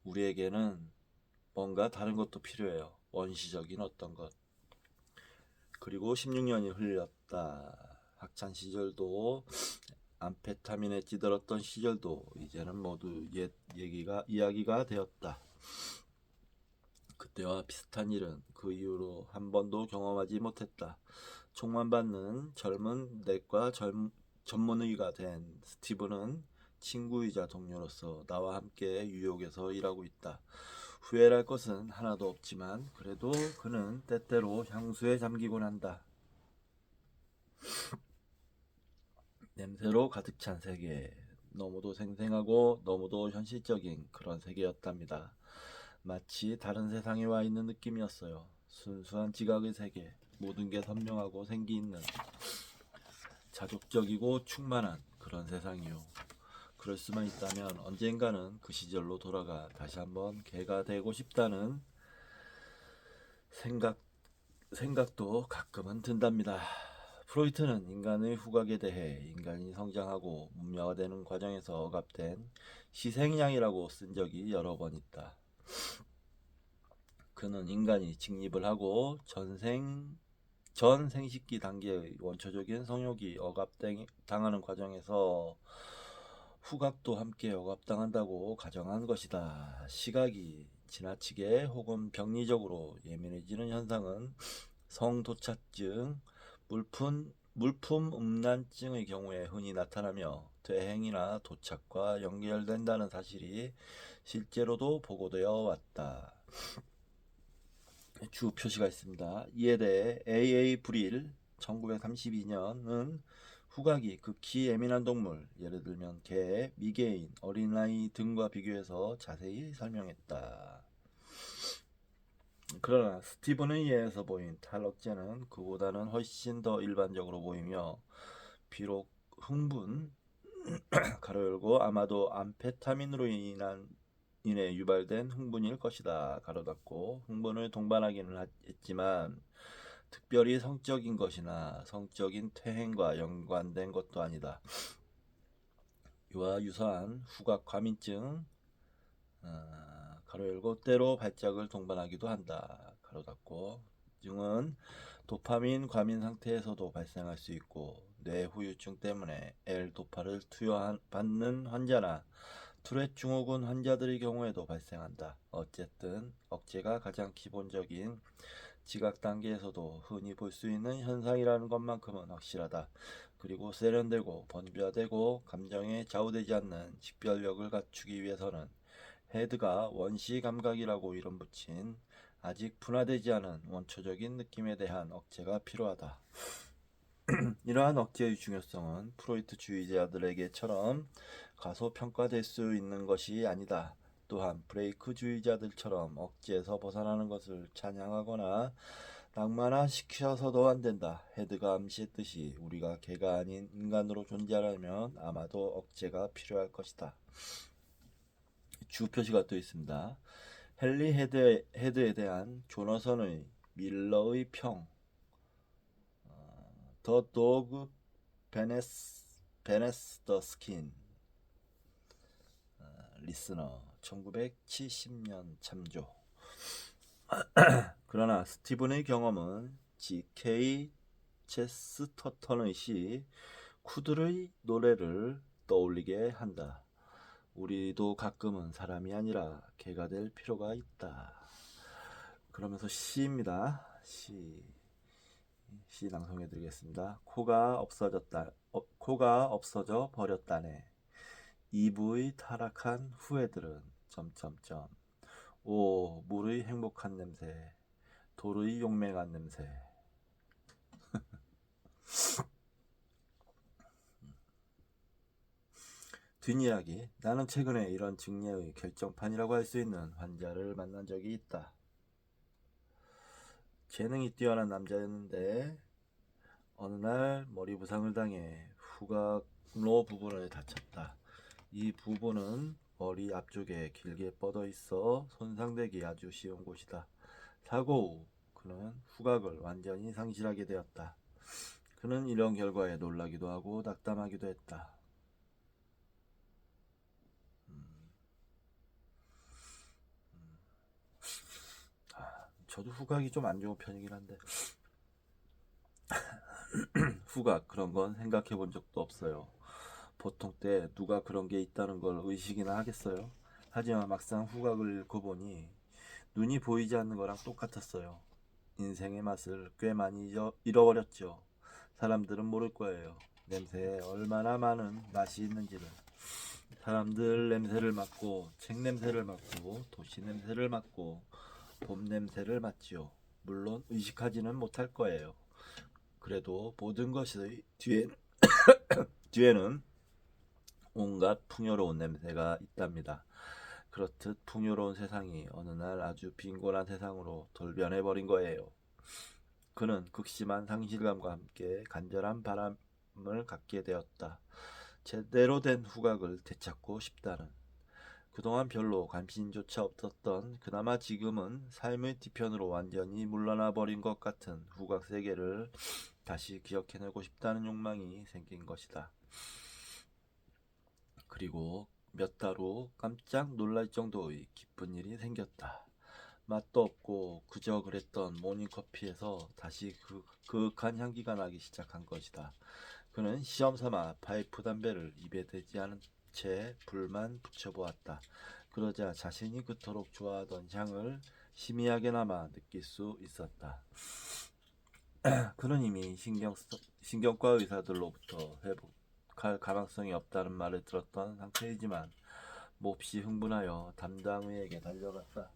우리에게는 뭔가 다른 것도 필요해요. 원시적인 어떤 것. 그리고 16년이 흘렀다. 학창 시절도 암페타민에 찌들었던 시절도 이제는 모두 옛 이야기가 되었다. 그때와 비슷한 일은 그 이후로 한 번도 경험하지 못했다. 총만 받는 젊은 내과 전문의가 된 스티브는 친구이자 동료로서 나와 함께 뉴욕에서 일하고 있다. 후회할 것은 하나도 없지만 그래도 그는 때때로 향수에 잠기곤 한다. 냄새로 가득 찬 세계. 너무도 생생하고 너무도 현실적인 그런 세계였답니다. 마치 다른 세상에 와 있는 느낌이었어요. 순수한 지각의 세계. 모든 게 선명하고 생기 있는 자족적이고 충만한 그런 세상이요. 그럴 수만 있다면 언젠가는 그 시절로 돌아가 다시 한번 개가 되고 싶다는 생각도 가끔은 든답니다. 프로이트는 인간의 후각에 대해 인간이 성장하고 문명화되는 과정에서 억압된 희생양이라고 쓴 적이 여러 번 있다. 그는 인간이 직립을 하고 전 생식기 단계의 원초적인 성욕이 억압당하는 과정에서 후각도 함께 억압당한다고 가정한 것이다. 시각이 지나치게 혹은 병리적으로 예민해지는 현상은 성도착증, 물품 음란증의 경우에 흔히 나타나며 퇴행이나 도착과 연결된다는 사실이 실제로도 보고되어 왔다. 주 표시가 있습니다. 이에 대해 A.A. 브릴 1932년은 후각이 극히 예민한 동물, 예를 들면 개, 미개인, 어린아이 등과 비교해서 자세히 설명했다. 그러나 스티븐에 의해서 보인 탈억제는 그보다는 훨씬 더 일반적으로 보이며 비록 흥분, 가로 열고 아마도 암페타민으로 인해 유발된 흥분일 것이다. 가로 닫고 흥분을 동반하기는 했지만 특별히 성적인 것이나 성적인 퇴행과 연관된 것도 아니다. 이와 유사한 후각 과민증 가로 열고 때로 발작을 동반하기도 한다. 가로 닫고 증은 도파민 과민 상태에서도 발생할 수 있고 뇌 후유증 때문에 L도파를 투여받는 환자나 투렛 증후군 환자들의 경우에도 발생한다. 어쨌든 억제가 가장 기본적인 지각 단계에서도 흔히 볼 수 있는 현상이라는 것만큼은 확실하다. 그리고 세련되고 번뇌화되고 감정에 좌우되지 않는 식별력을 갖추기 위해서는 헤드가 원시 감각이라고 이름 붙인 아직 분화되지 않은 원초적인 느낌에 대한 억제가 필요하다. 이러한 억제의 중요성은 프로이트주의자들에게처럼 가소평가될 수 있는 것이 아니다. 또한 브레이크주의자들처럼 억제에서 벗어나는 것을 찬양하거나 낭만화시켜서도 안 된다. 헤드가 암시했듯이 우리가 개가 아닌 인간으로 존재하려면 아마도 억제가 필요할 것이다. 주 표시가 또 있습니다. 헨리 헤드에 대한 조너선의 밀러의 평, 더 도그 베네스 더 스킨, 리스너 1970년 참조. 그러나 스티븐의 경험은 G.K. 체스터턴의 시 쿠들의 노래를 떠올리게 한다. 우리도 가끔은 사람이 아니라 개가 될 필요가 있다. 그러면서 시입니다. 시 낭송해 드리겠습니다. 코가 없어져 버렸다네. 이브의 타락한 후예들은 점점점. 오, 물의 행복한 냄새, 돌의 용맹한 냄새. 뒷이야기. 나는 최근에 이런 증례의 결정판이라고 할 수 있는 환자를 만난 적이 있다. 재능이 뛰어난 남자였는데 어느 날 머리 부상을 당해 후각로 부분을 다쳤다. 이 부분은 머리 앞쪽에 길게 뻗어 있어 손상되기 아주 쉬운 곳이다. 사고 후 그는 후각을 완전히 상실하게 되었다. 그는 이런 결과에 놀라기도 하고 낙담하기도 했다. 저도 후각이 좀 안 좋은 편이긴 한데 후각 그런 건 생각해 본 적도 없어요. 보통 때 누가 그런 게 있다는 걸 의식이나 하겠어요. 하지만 막상 후각을 잃고 보니 눈이 보이지 않는 거랑 똑같았어요. 인생의 맛을 꽤 많이 잃어버렸죠. 사람들은 모를 거예요. 냄새에 얼마나 많은 맛이 있는지를. 사람들 냄새를 맡고 책 냄새를 맡고 도시 냄새를 맡고 봄 냄새를 맡지요. 물론 의식하지는 못할 거예요. 그래도 모든 것의 뒤에는 온갖 풍요로운 냄새가 있답니다. 그렇듯 풍요로운 세상이 어느 날 아주 빈곤한 세상으로 돌변해버린 거예요. 그는 극심한 상실감과 함께 간절한 바람을 갖게 되었다. 제대로 된 후각을 되찾고 싶다는. 그동안 별로 관심조차 없었던 그나마 지금은 삶의 뒤편으로 완전히 물러나 버린 것 같은 후각 세계를 다시 기억해내고 싶다는 욕망이 생긴 것이다. 그리고 몇 달 후 깜짝 놀랄 정도의 기쁜 일이 생겼다. 맛도 없고 그저 그랬던 모닝커피에서 다시 그윽한 향기가 나기 시작한 것이다. 그는 시험삼아 파이프 담배를 입에 대지 않은 채 불만 붙여보았다. 그러자 자신이 그토록 좋아하던 향을 희미하게나마 느낄 수 있었다. 그는 이미 신경과 의사들로부터 회복할 가망성이 없다는 말을 들었던 상태이지만 몹시 흥분하여 담당의에게 달려갔다.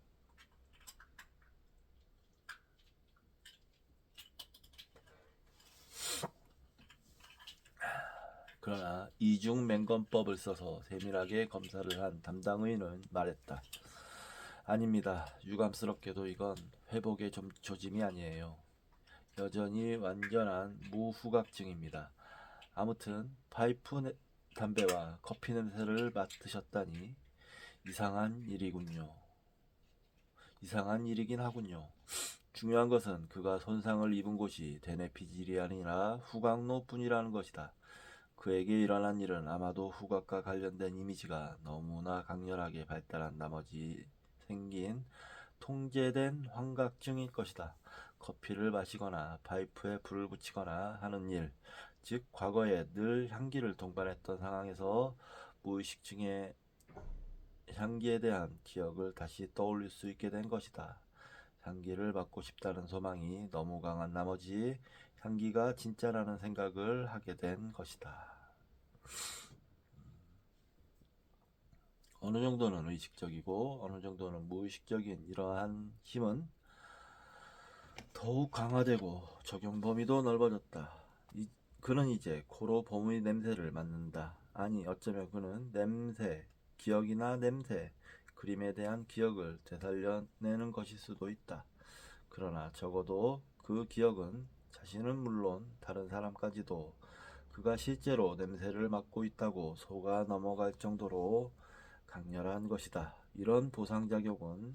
그러나 이중맹검법을 써서 세밀하게 검사를 한 담당의는 말했다. 아닙니다. 유감스럽게도 이건 회복의 조짐이 아니에요. 여전히 완전한 무후각증입니다. 아무튼 파이프 담배와 커피 냄새를 맡으셨다니 이상한 일이긴 하군요. 중요한 것은 그가 손상을 입은 곳이 대뇌피질이 아니라 후각노뿐이라는 것이다. 그에게 일어난 일은 아마도 후각과 관련된 이미지가 너무나 강렬하게 발달한 나머지 생긴 통제된 환각증일 것이다. 커피를 마시거나 파이프에 불을 붙이거나 하는 일, 즉 과거에 늘 향기를 동반했던 상황에서 무의식 중에 향기에 대한 기억을 다시 떠올릴 수 있게 된 것이다. 향기를 맡고 싶다는 소망이 너무 강한 나머지 향기가 진짜라는 생각을 하게 된 것이다. 어느 정도는 의식적이고 어느 정도는 무의식적인 이러한 힘은 더욱 강화되고 적용 범위도 넓어졌다. 그는 이제 코로 봄의 냄새를 맡는다. 아니, 어쩌면 그는 냄새, 기억이나 냄새, 그림에 대한 기억을 되살려내는 것일 수도 있다. 그러나 적어도 그 기억은 자신은 물론 다른 사람까지도 그가 실제로 냄새를 맡고 있다고 속아 넘어갈 정도로 강렬한 것이다. 이런 보상작용은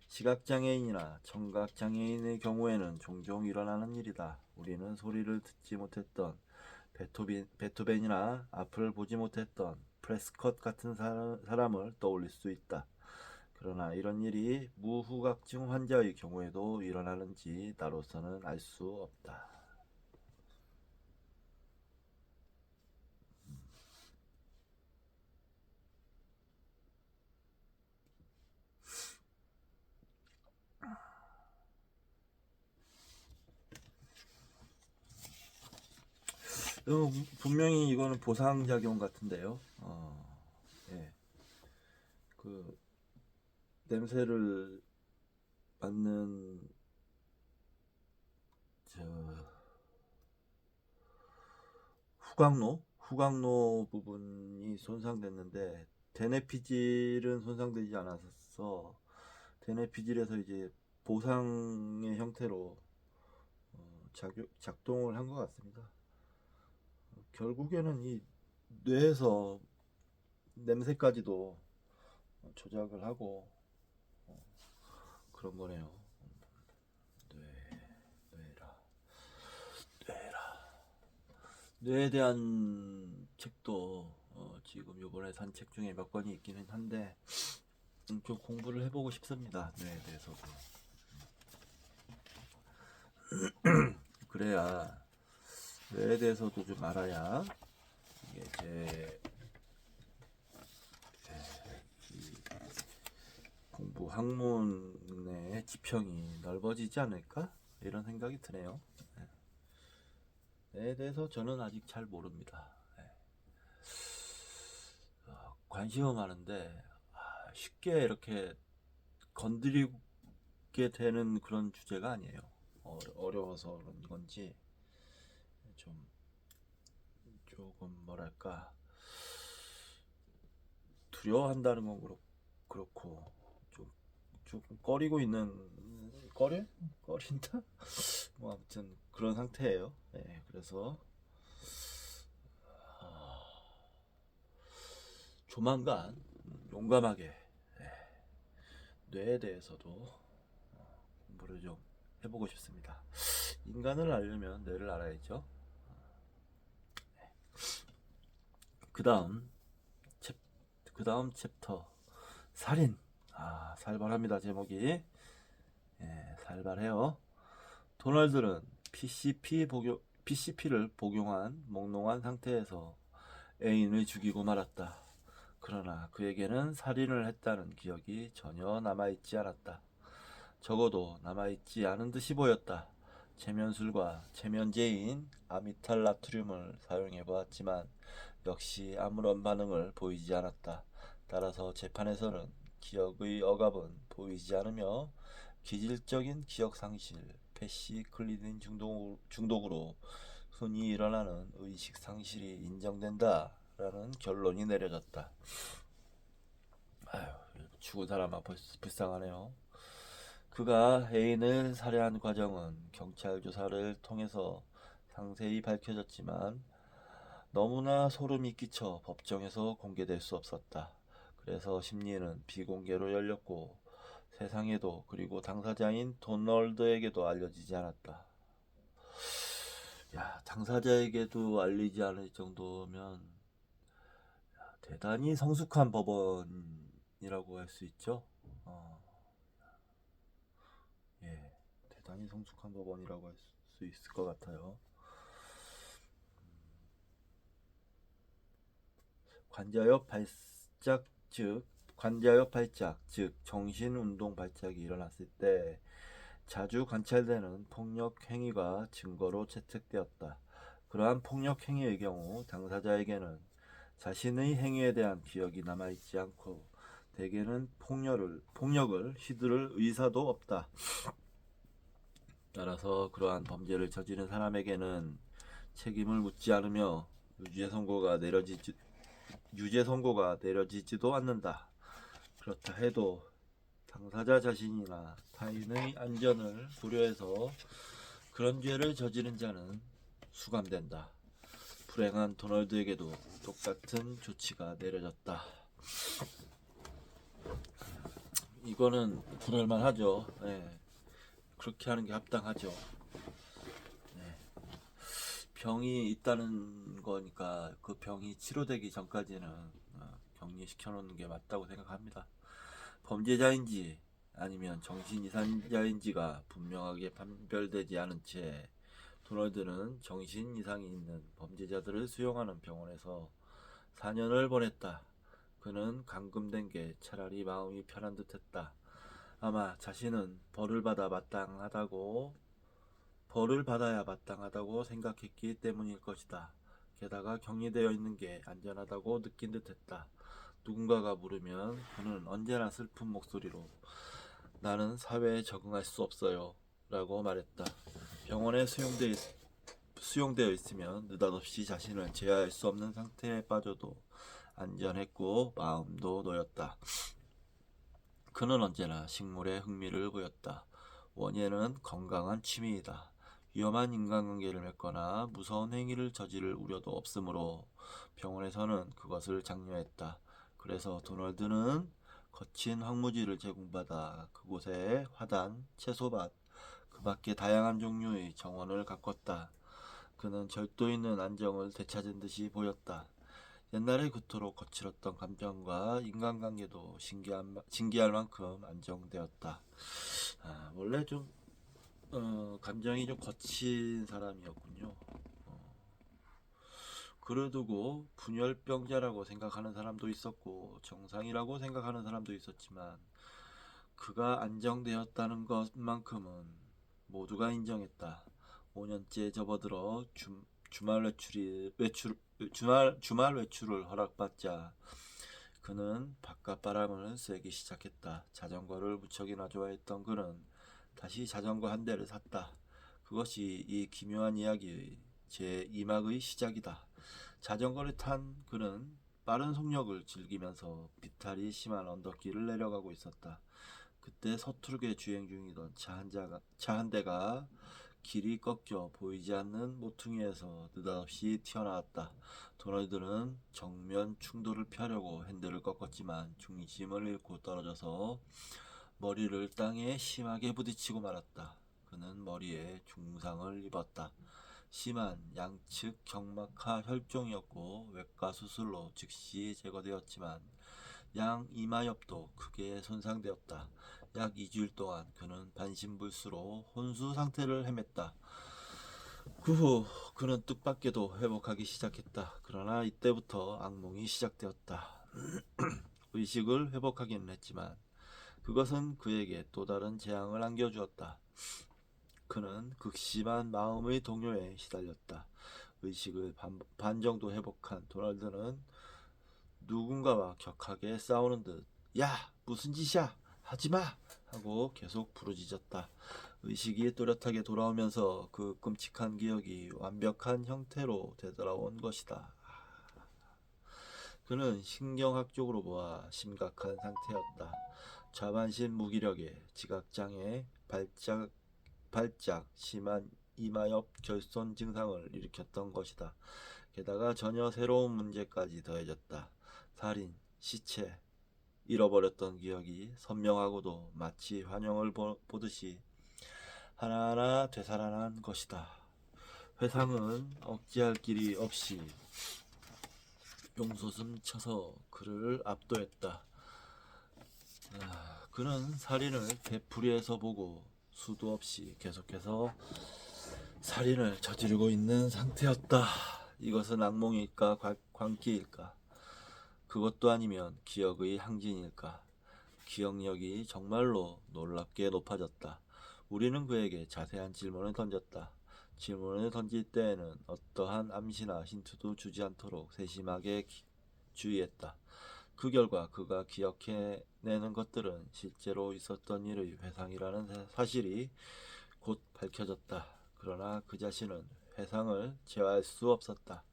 시각장애인이나 청각장애인의 경우에는 종종 일어나는 일이다. 우리는 소리를 듣지 못했던 베토벤이나 앞을 보지 못했던 프레스컷 같은 사람을 떠올릴 수 있다. 그러나 이런 일이 무후각증 환자의 경우에도 일어나는지 나로서는 알 수 없다. 분명히 이거는 보상작용 같은데요. 예. 그 냄새를 맡는 저 후각로 부분이 손상됐는데 대뇌피질은 손상되지 않아서 대뇌피질에서 이제 보상의 형태로 작동을 한 것 같습니다. 결국에는 이 뇌에서 냄새까지도 조작을 하고 그런 거네요. 뇌라. 뇌에 대한 책도 지금 요번에 산 책 중에 몇 권이 있기는 한데 좀 공부를 해보고 싶습니다. 뇌에 대해서도. 그래야 뇌에 대해서도 좀 알아야 이게 제 공부 학문의 지평이 넓어지지 않을까? 이런 생각이 드네요. 뇌에 대해서 저는 아직 잘 모릅니다. 관심은 많은데 쉽게 이렇게 건드리게 되는 그런 주제가 아니에요. 어려워서 그런 건지 좀 조금 뭐랄까 두려워한다는 건 그렇고 좀 조금 꺼리고 있는 꺼린다? 뭐 아무튼 그런 상태예요. 네, 그래서 조만간 용감하게 뇌에 대해서도 공부를 좀 해보고 싶습니다. 인간을 알려면 뇌를 알아야죠. 그 다음 챕터 살인. 살벌합니다. 제목이. 살벌해요. 도널드는 PCP를 복용한 몽롱한 상태에서 애인을 죽이고 말았다. 그러나 그에게는 살인을 했다는 기억이 전혀 남아있지 않았다. 적어도 남아있지 않은 듯이 보였다. 체면술과 체면제인 아미탈나트륨을 사용해보았지만 역시 아무런 반응을 보이지 않았다. 따라서 재판에서는 기억의 억압은 보이지 않으며 기질적인 기억상실, 패시클리딘 중독으로 흔히 일어나는 의식상실이 인정된다라는 결론이 내려졌다. 아휴, 죽은 사람 앞에 불쌍하네요. 그가 애인을 살해한 과정은 경찰 조사를 통해서 상세히 밝혀졌지만 너무나 소름이 끼쳐 법정에서 공개될 수 없었다. 그래서 심리는 비공개로 열렸고 세상에도 그리고 당사자인 도널드에게도 알려지지 않았다. 당사자에게도 알리지 않을 정도면 대단히 성숙한 법원이라고 할 수 있죠. 대단히 성숙한 법원이라고 할 수 있을 것 같아요. 관자엽 발작 즉 관자엽 발작, 즉 정신운동 발작이 일어났을 때 자주 관찰되는 폭력 행위가 증거로 채택되었다. 그러한 폭력 행위의 경우 당사자에게는 자신의 행위에 대한 기억이 남아있지 않고 대개는 폭력을 휘두를 의사도 없다. 따라서 그러한 범죄를 저지른 사람에게는 책임을 묻지 않으며 유죄 선고가 내려지지도 않는다. 그렇다 해도 당사자 자신이나 타인의 안전을 고려해서 그런 죄를 저지른 자는 수감된다. 불행한 도널드에게도 똑같은 조치가 내려졌다. 이거는 그럴만하죠. 네. 그렇게 하는 게 합당하죠. 네. 병이 있다는 거니까 그 병이 치료되기 전까지는 격리시켜 놓는 게 맞다고 생각합니다. 범죄자인지 아니면 정신이상자인지가 분명하게 판별되지 않은 채 도널드는 정신 이상이 있는 범죄자들을 수용하는 병원에서 4년을 보냈다. 그는 감금된 게 차라리 마음이 편한 듯했다. 아마 자신은 벌을 받아야 마땅하다고 생각했기 때문일 것이다. 게다가 격리되어 있는 게 안전하다고 느낀 듯했다. 누군가가 물으면 그는 언제나 슬픈 목소리로 나는 사회에 적응할 수 없어요 라고 말했다. 병원에 수용되어 있으면 느닷없이 자신을 제어할 수 없는 상태에 빠져도 안전했고 마음도 놓였다. 그는 언제나 식물에 흥미를 보였다. 원예는 건강한 취미이다. 위험한 인간관계를 맺거나 무서운 행위를 저지를 우려도 없으므로 병원에서는 그것을 장려했다. 그래서 도널드는 거친 황무지를 제공받아 그곳에 화단, 채소밭, 그 밖에 다양한 종류의 정원을 가꿨다. 그는 절도 있는 안정을 되찾은 듯이 보였다. 옛날에 그토록 거칠었던 감정과 인간관계도 신기할 만큼 안정되었다. 원래 좀 감정이 좀 거친 사람이었군요. 그러두고 분열병자라고 생각하는 사람도 있었고 정상이라고 생각하는 사람도 있었지만 그가 안정되었다는 것만큼은 모두가 인정했다. 5년째 접어들어 주말 외출을 허락받자 그는 바깥바람을 쐬기 시작했다. 자전거를 무척이나 좋아했던 그는 다시 자전거 한 대를 샀다. 그것이 이 기묘한 이야기의 제2막의 시작이다. 자전거를 탄 그는 빠른 속력을 즐기면서 비탈이 심한 언덕길을 내려가고 있었다. 그때 서투르게 주행 중이던 차 한 대가 길이 꺾여 보이지 않는 모퉁이에서 느닷없이 튀어나왔다. 도널드는 정면 충돌을 피하려고 핸들을 꺾었지만 중심을 잃고 떨어져서 머리를 땅에 심하게 부딪히고 말았다. 그는 머리에 중상을 입었다. 심한 양측 경막하 혈종이었고 외과 수술로 즉시 제거되었지만 양 이마 옆도 크게 손상되었다. 약 2주일 동안 그는 반신불수로 혼수 상태를 헤맸다. 그 후 그는 뜻밖에도 회복하기 시작했다. 그러나 이때부터 악몽이 시작되었다. 의식을 회복하기는 했지만 그것은 그에게 또 다른 재앙을 안겨주었다. 그는 극심한 마음의 동요에 시달렸다. 의식을 반 정도 회복한 도널드는 누군가와 격하게 싸우는 듯 야! 무슨 짓이야! 하지마! 하고 계속 부르짖었다. 의식이 또렷하게 돌아오면서 그 끔찍한 기억이 완벽한 형태로 되돌아온 것이다. 그는 신경학적으로 보아 심각한 상태였다. 좌반신 무기력에 지각장애, 발작, 심한 이마 옆 결손 증상을 일으켰던 것이다. 게다가 전혀 새로운 문제까지 더해졌다. 살인, 시체, 잃어버렸던 기억이 선명하고도 마치 환영을 보듯이 하나하나 되살아난 것이다. 회상은 억제할 길이 없이 용솟음 쳐서 그를 압도했다. 그는 살인을 되풀이해서 보고 수도 없이 계속해서 살인을 저지르고 있는 상태였다. 이것은 악몽일까 광기일까? 그것도 아니면 기억의 항진일까? 기억력이 정말로 놀랍게 높아졌다. 우리는 그에게 자세한 질문을 던졌다. 질문을 던질 때에는 어떠한 암시나 힌트도 주지 않도록 세심하게 주의했다. 그 결과 그가 기억해내는 것들은 실제로 있었던 일의 회상이라는 사실이 곧 밝혀졌다. 그러나 그 자신은 회상을 제어할 수 없었다.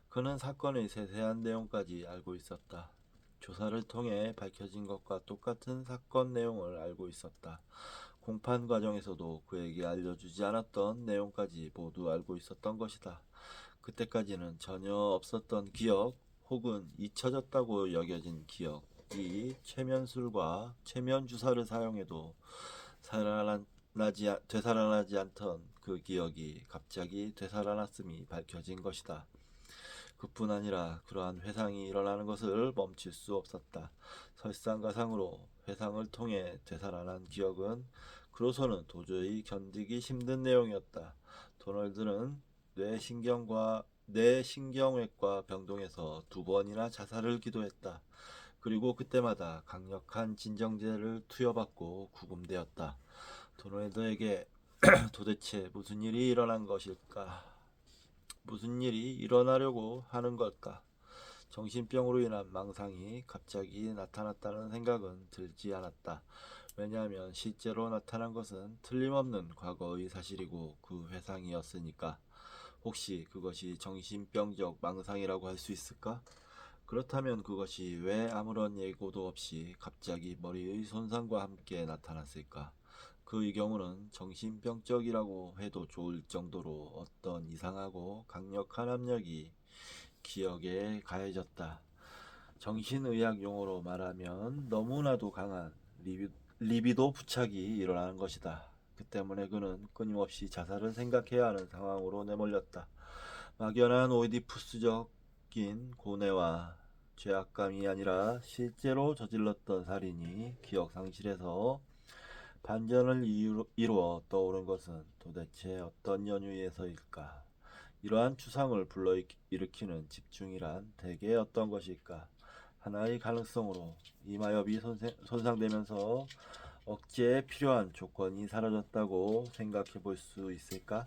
그는 사건의 세세한 내용까지 알고 있었다. 조사를 통해 밝혀진 것과 똑같은 사건 내용을 알고 있었다. 공판 과정에서도 그에게 알려주지 않았던 내용까지 모두 알고 있었던 것이다. 그때까지는 전혀 없었던 기억 혹은 잊혀졌다고 여겨진 기억이 최면술과 최면주사를 사용해도 되살아나지 않던 그 기억이 갑자기 되살아났음이 밝혀진 것이다. 그뿐 아니라 그러한 회상이 일어나는 것을 멈출 수 없었다. 설상가상으로 회상을 통해 되살아난 기억은 그로서는 도저히 견디기 힘든 내용이었다. 도널드는 뇌신경외과 병동에서 2번이나 자살을 기도했다. 그리고 그때마다 강력한 진정제를 투여받고 구금되었다. 도널드에게 도대체 무슨 일이 일어난 것일까? 무슨 일이 일어나려고 하는 걸까? 정신병으로 인한 망상이 갑자기 나타났다는 생각은 들지 않았다. 왜냐하면 실제로 나타난 것은 틀림없는 과거의 사실이고 그 회상이었으니까. 혹시 그것이 정신병적 망상이라고 할 수 있을까? 그렇다면 그것이 왜 아무런 예고도 없이 갑자기 머리의 손상과 함께 나타났을까? 그의 경우는 정신병적이라고 해도 좋을 정도로 어떤 이상하고 강력한 압력이 기억에 가해졌다. 정신의학 용어로 말하면 너무나도 강한 리비도 부착이 일어나는 것이다. 그 때문에 그는 끊임없이 자살을 생각해야 하는 상황으로 내몰렸다. 막연한 오이디푸스적인 고뇌와 죄악감이 아니라 실제로 저질렀던 살인이 기억 상실에서 반전을 이루어 떠오른 것은 도대체 어떤 연유에서일까? 이러한 추상을 불러일으키는 집중이란 대개 어떤 것일까? 하나의 가능성으로 이마엽이 손상되면서 억제에 필요한 조건이 사라졌다고 생각해 볼 수 있을까?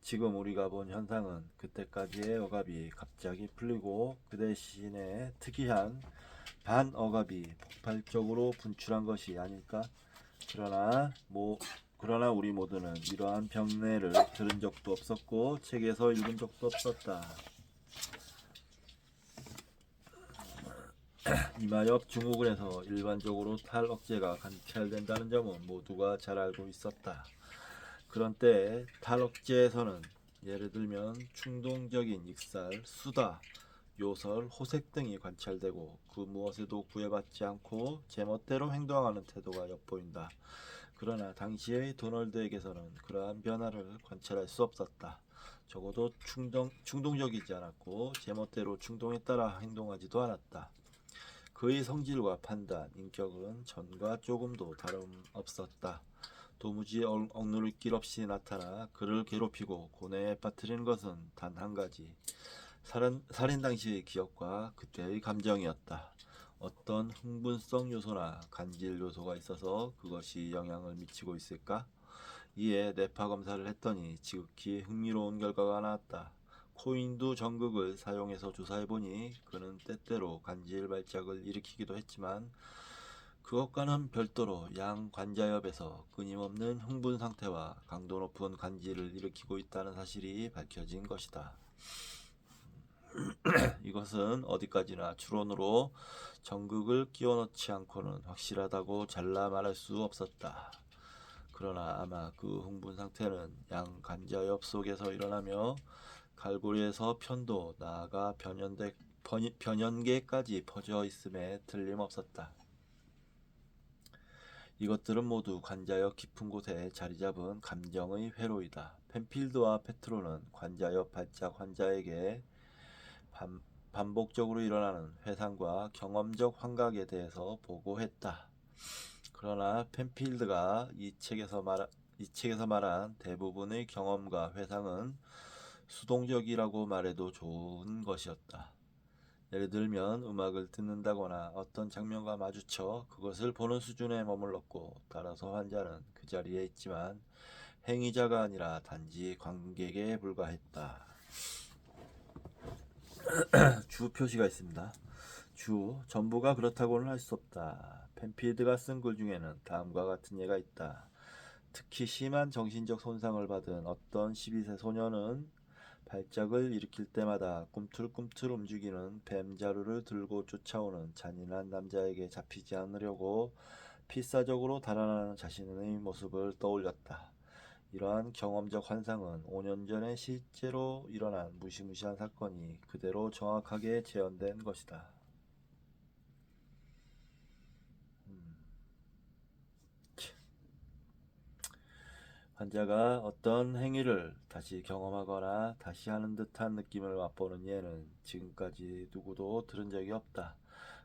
지금 우리가 본 현상은 그때까지의 억압이 갑자기 풀리고 그 대신에 특이한 반억압이 폭발적으로 분출한 것이 아닐까? 그러나 우리 모두는 이러한 병례를 들은 적도 없었고 책에서 읽은 적도 없었다. 이마엽 증후군에서 일반적으로 탈억제가 관찰된다는 점은 모두가 잘 알고 있었다. 그런 때에 탈억제에서는 예를 들면 충동적인 익살, 수다, 요설, 호색 등이 관찰되고 그 무엇에도 구애받지 않고 제멋대로 행동하는 태도가 엿보인다. 그러나 당시의 도널드에게서는 그러한 변화를 관찰할 수 없었다. 적어도 충동적이지 않았고 제멋대로 충동에 따라 행동하지도 않았다. 그의 성질과 판단, 인격은 전과 조금도 다름없었다. 도무지 억누를 길 없이 나타나 그를 괴롭히고 고뇌에 빠뜨리는 것은 단 한 가지. 살인 당시의 기억과 그때의 감정이었다. 어떤 흥분성 요소나 간질 요소가 있어서 그것이 영향을 미치고 있을까? 이에 뇌파 검사를 했더니 지극히 흥미로운 결과가 나왔다. 코인두 전극을 사용해서 조사해보니 그는 때때로 간질 발작을 일으키기도 했지만 그것과는 별도로 양 관자엽에서 끊임없는 흥분 상태와 강도 높은 간질을 일으키고 있다는 사실이 밝혀진 것이다. 이것은 어디까지나 추론으로 전극을 끼워넣지 않고는 확실하다고 잘라 말할 수 없었다. 그러나 아마 그 흥분 상태는 양 관자엽 속에서 일어나며 갈고리에서 편도 나아가 변연계까지 퍼져 있음에 틀림없었다. 이것들은 모두 관자엽 깊은 곳에 자리잡은 감정의 회로이다. 펜필드와 페트로는 관자엽 발작 환자에게 반복적으로 일어나는 회상과 경험적 환각에 대해서 보고했다. 그러나 펜필드가 이 책에서 말한 대부분의 경험과 회상은 수동적이라고 말해도 좋은 것이었다. 예를 들면 음악을 듣는다거나 어떤 장면과 마주쳐 그것을 보는 수준에 머물렀고, 따라서 환자는 그 자리에 있지만 행위자가 아니라 단지 관객에 불과했다. 주 표시가 있습니다. 주, 전부가 그렇다고는 할 수 없다. 펜피드가 쓴 글 중에는 다음과 같은 예가 있다. 특히 심한 정신적 손상을 받은 어떤 12세 소녀는 발작을 일으킬 때마다 꿈틀꿈틀 움직이는 뱀자루를 들고 쫓아오는 잔인한 남자에게 잡히지 않으려고 필사적으로 달아나는 자신의 모습을 떠올렸다. 이러한 경험적 환상은 5년 전에 실제로 일어난 무시무시한 사건이 그대로 정확하게 재현된 것이다. 환자가 어떤 행위를 다시 경험하거나 다시 하는 듯한 느낌을 맛보는 예는 지금까지 누구도 들은 적이 없다.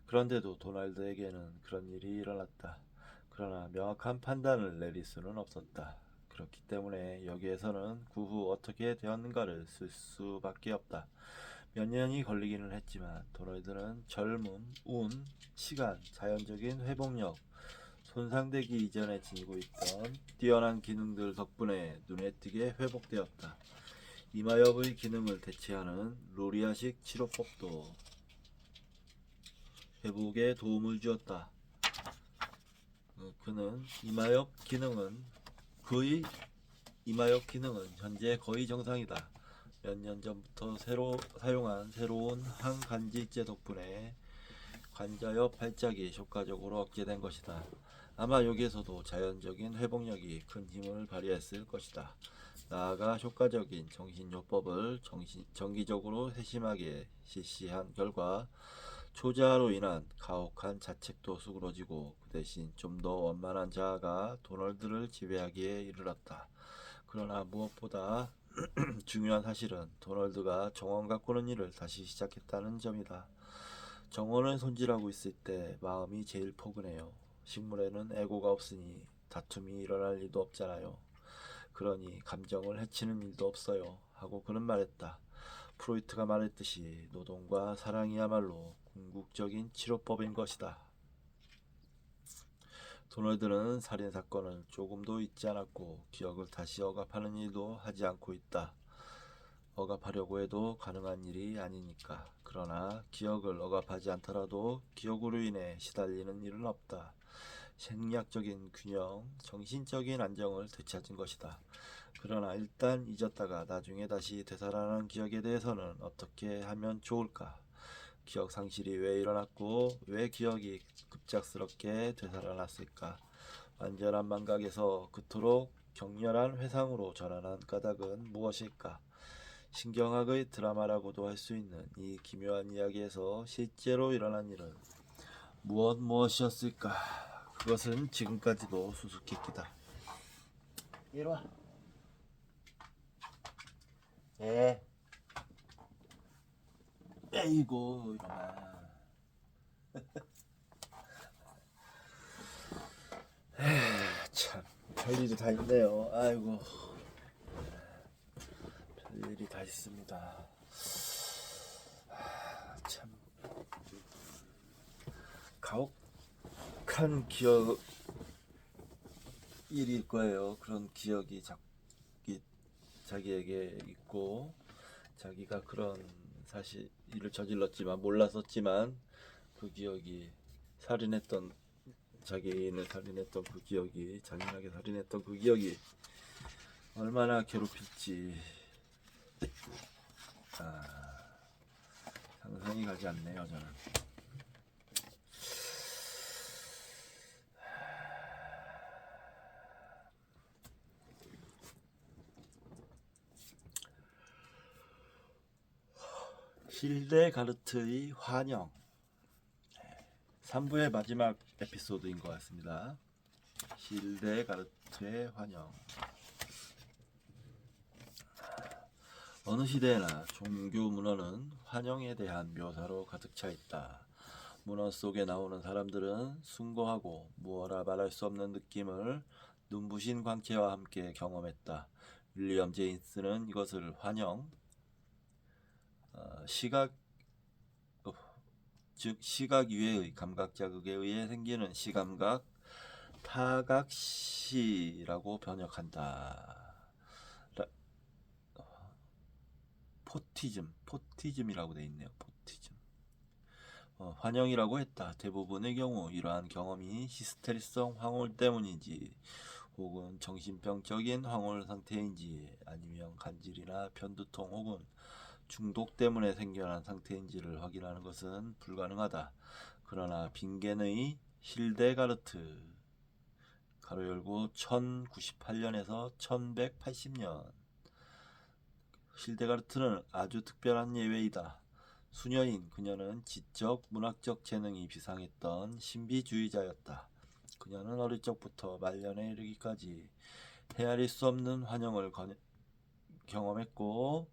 그런데도 도널드에게는 그런 일이 일어났다. 그러나 명확한 판단을 내릴 수는 없었다. 그렇기 때문에 여기에서는 그 후 어떻게 되었는가를 쓸 수밖에 없다. 몇 년이 걸리기는 했지만 도널드는 젊음, 운, 시간, 자연적인 회복력, 손상되기 이전에 지니고 있던 뛰어난 기능들 덕분에 눈에 띄게 회복되었다. 이마엽의 기능을 대체하는 로리아식 치료법도 회복에 도움을 주었다. 그의 이마엽 기능은 현재 거의 정상이다. 몇 년 전부터 사용한 새로운 항간질제 덕분에 관자엽 발작이 효과적으로 억제된 것이다. 아마 여기에서도 자연적인 회복력이 큰 힘을 발휘했을 것이다. 나아가 효과적인 정신요법을 정기적으로 세심하게 실시한 결과 초자아로 인한 가혹한 자책도 수그러지고 그 대신 좀 더 원만한 자아가 도널드를 지배하기에 이르렀다. 그러나 무엇보다 중요한 사실은 도널드가 정원 가꾸는 일을 다시 시작했다는 점이다. 정원을 손질하고 있을 때 마음이 제일 포근해요. 식물에는 애고가 없으니 다툼이 일어날 일도 없잖아요. 그러니 감정을 해치는 일도 없어요. 하고 그는 말했다. 프로이트가 말했듯이 노동과 사랑이야말로 궁극적인 치료법인 것이다. 도널드는 살인사건을 조금도 잊지 않았고 기억을 다시 억압하는 일도 하지 않고 있다. 억압하려고 해도 가능한 일이 아니니까. 그러나 기억을 억압하지 않더라도 기억으로 인해 시달리는 일은 없다. 생리학적인 균형, 정신적인 안정을 되찾은 것이다. 그러나 일단 잊었다가 나중에 다시 되살아나는 기억에 대해서는 어떻게 하면 좋을까? 기억 상실이 왜 일어났고 왜 기억이 급작스럽게 되살아났을까? 완전한 망각에서 그토록 격렬한 회상으로 전환한 까닭은 무엇일까? 신경학의 드라마라고도 할 수 있는 이 기묘한 이야기에서 실제로 일어난 일은 무엇이었을까? 그것은 지금까지도 수수께끼다. 이리와. 에이고 이놈아. 참 별일이 다 있네요. 아이고 별일이 다 있습니다. 참 가혹한 기억 일일 거예요. 그런 기억이 자기에게 있고 자기가 그런 사실 일을 저질렀지만 몰랐었지만 그 기억이 자기를 살인했던 그 기억이 잔인하게 살인했던 그 기억이 얼마나 괴롭힐지 상상이 가지 않네요. 저는 힐데가르트의 환영 3부의 마지막 에피소드인 것 같습니다. 힐데가르트의 환영. 어느 시대나 종교 문헌은 환영에 대한 묘사로 가득 차 있다. 문헌 속에 나오는 사람들은 숭고하고 무어라 말할 수 없는 느낌을 눈부신 광채와 함께 경험했다. 윌리엄 제임스는 이것을 환영, 즉 시각 이외의 감각 자극에 의해 생기는 시감각 타각시라고 번역한다. 포티즘이라고 돼 있네요. 포티즘. 환영이라고 했다. 대부분의 경우 이러한 경험이 히스테리성 황홀 때문인지 혹은 정신병적인 황홀 상태인지 아니면 간질이나 편두통 혹은 중독 때문에 생겨난 상태인지를 확인하는 것은 불가능하다. 그러나 빙겐의 힐데가르트 가로 열고 1098년에서 1180년 힐데가르트는 아주 특별한 예외이다. 수녀인 그녀는 지적, 문학적 재능이 비상했던 신비주의자였다. 그녀는 어릴 적부터 말년에 이르기까지 헤아릴 수 없는 환영을 경험했고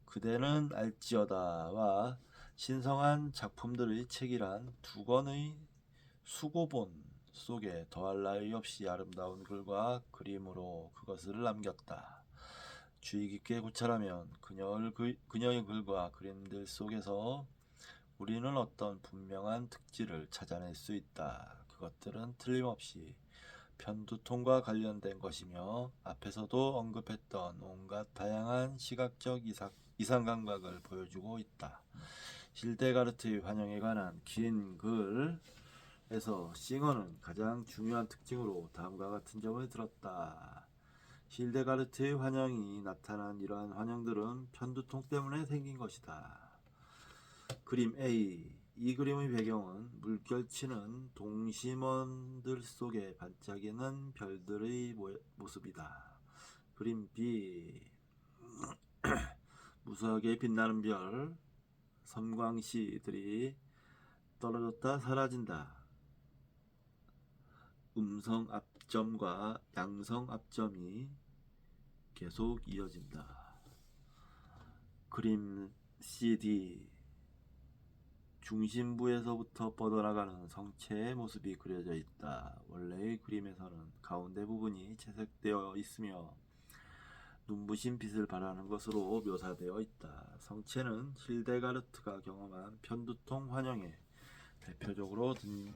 그대는 알지어다와 신성한 작품들의 책이란 두 권의 수고본 속에 더할 나위 없이 아름다운 글과 그림으로 그것을 남겼다. 주의 깊게 고찰하면 그녀의 글과 그림들 속에서 우리는 어떤 분명한 특질을 찾아낼 수 있다. 그것들은 틀림없이 편두통과 관련된 것이며 앞에서도 언급했던 온갖 다양한 시각적 이상 감각을 보여주고 있다. 힐데가르트의 환영에 관한 긴 글에서 싱어는 가장 중요한 특징으로 다음과 같은 점을 들었다. 힐데가르트의 환영이 나타난 이러한 환영들은 편두통 때문에 생긴 것이다. 그림 A. 이 그림의 배경은 물결치는 동심원들 속에 반짝이는 별들의 모습이다. 그림 B. 무수하게 빛나는 별, 섬광시들이 떨어졌다 사라진다. 음성 앞점과 양성 앞점이 계속 이어진다. 그림 CD. 중심부에서부터 뻗어나가는 성체의 모습이 그려져 있다. 원래의 그림에서는 가운데 부분이 채색되어 있으며 눈부신 빛을 발하는 것으로 묘사되어 있다. 성체는 힐데가르트가 경험한 편두통 환영에 대표적으로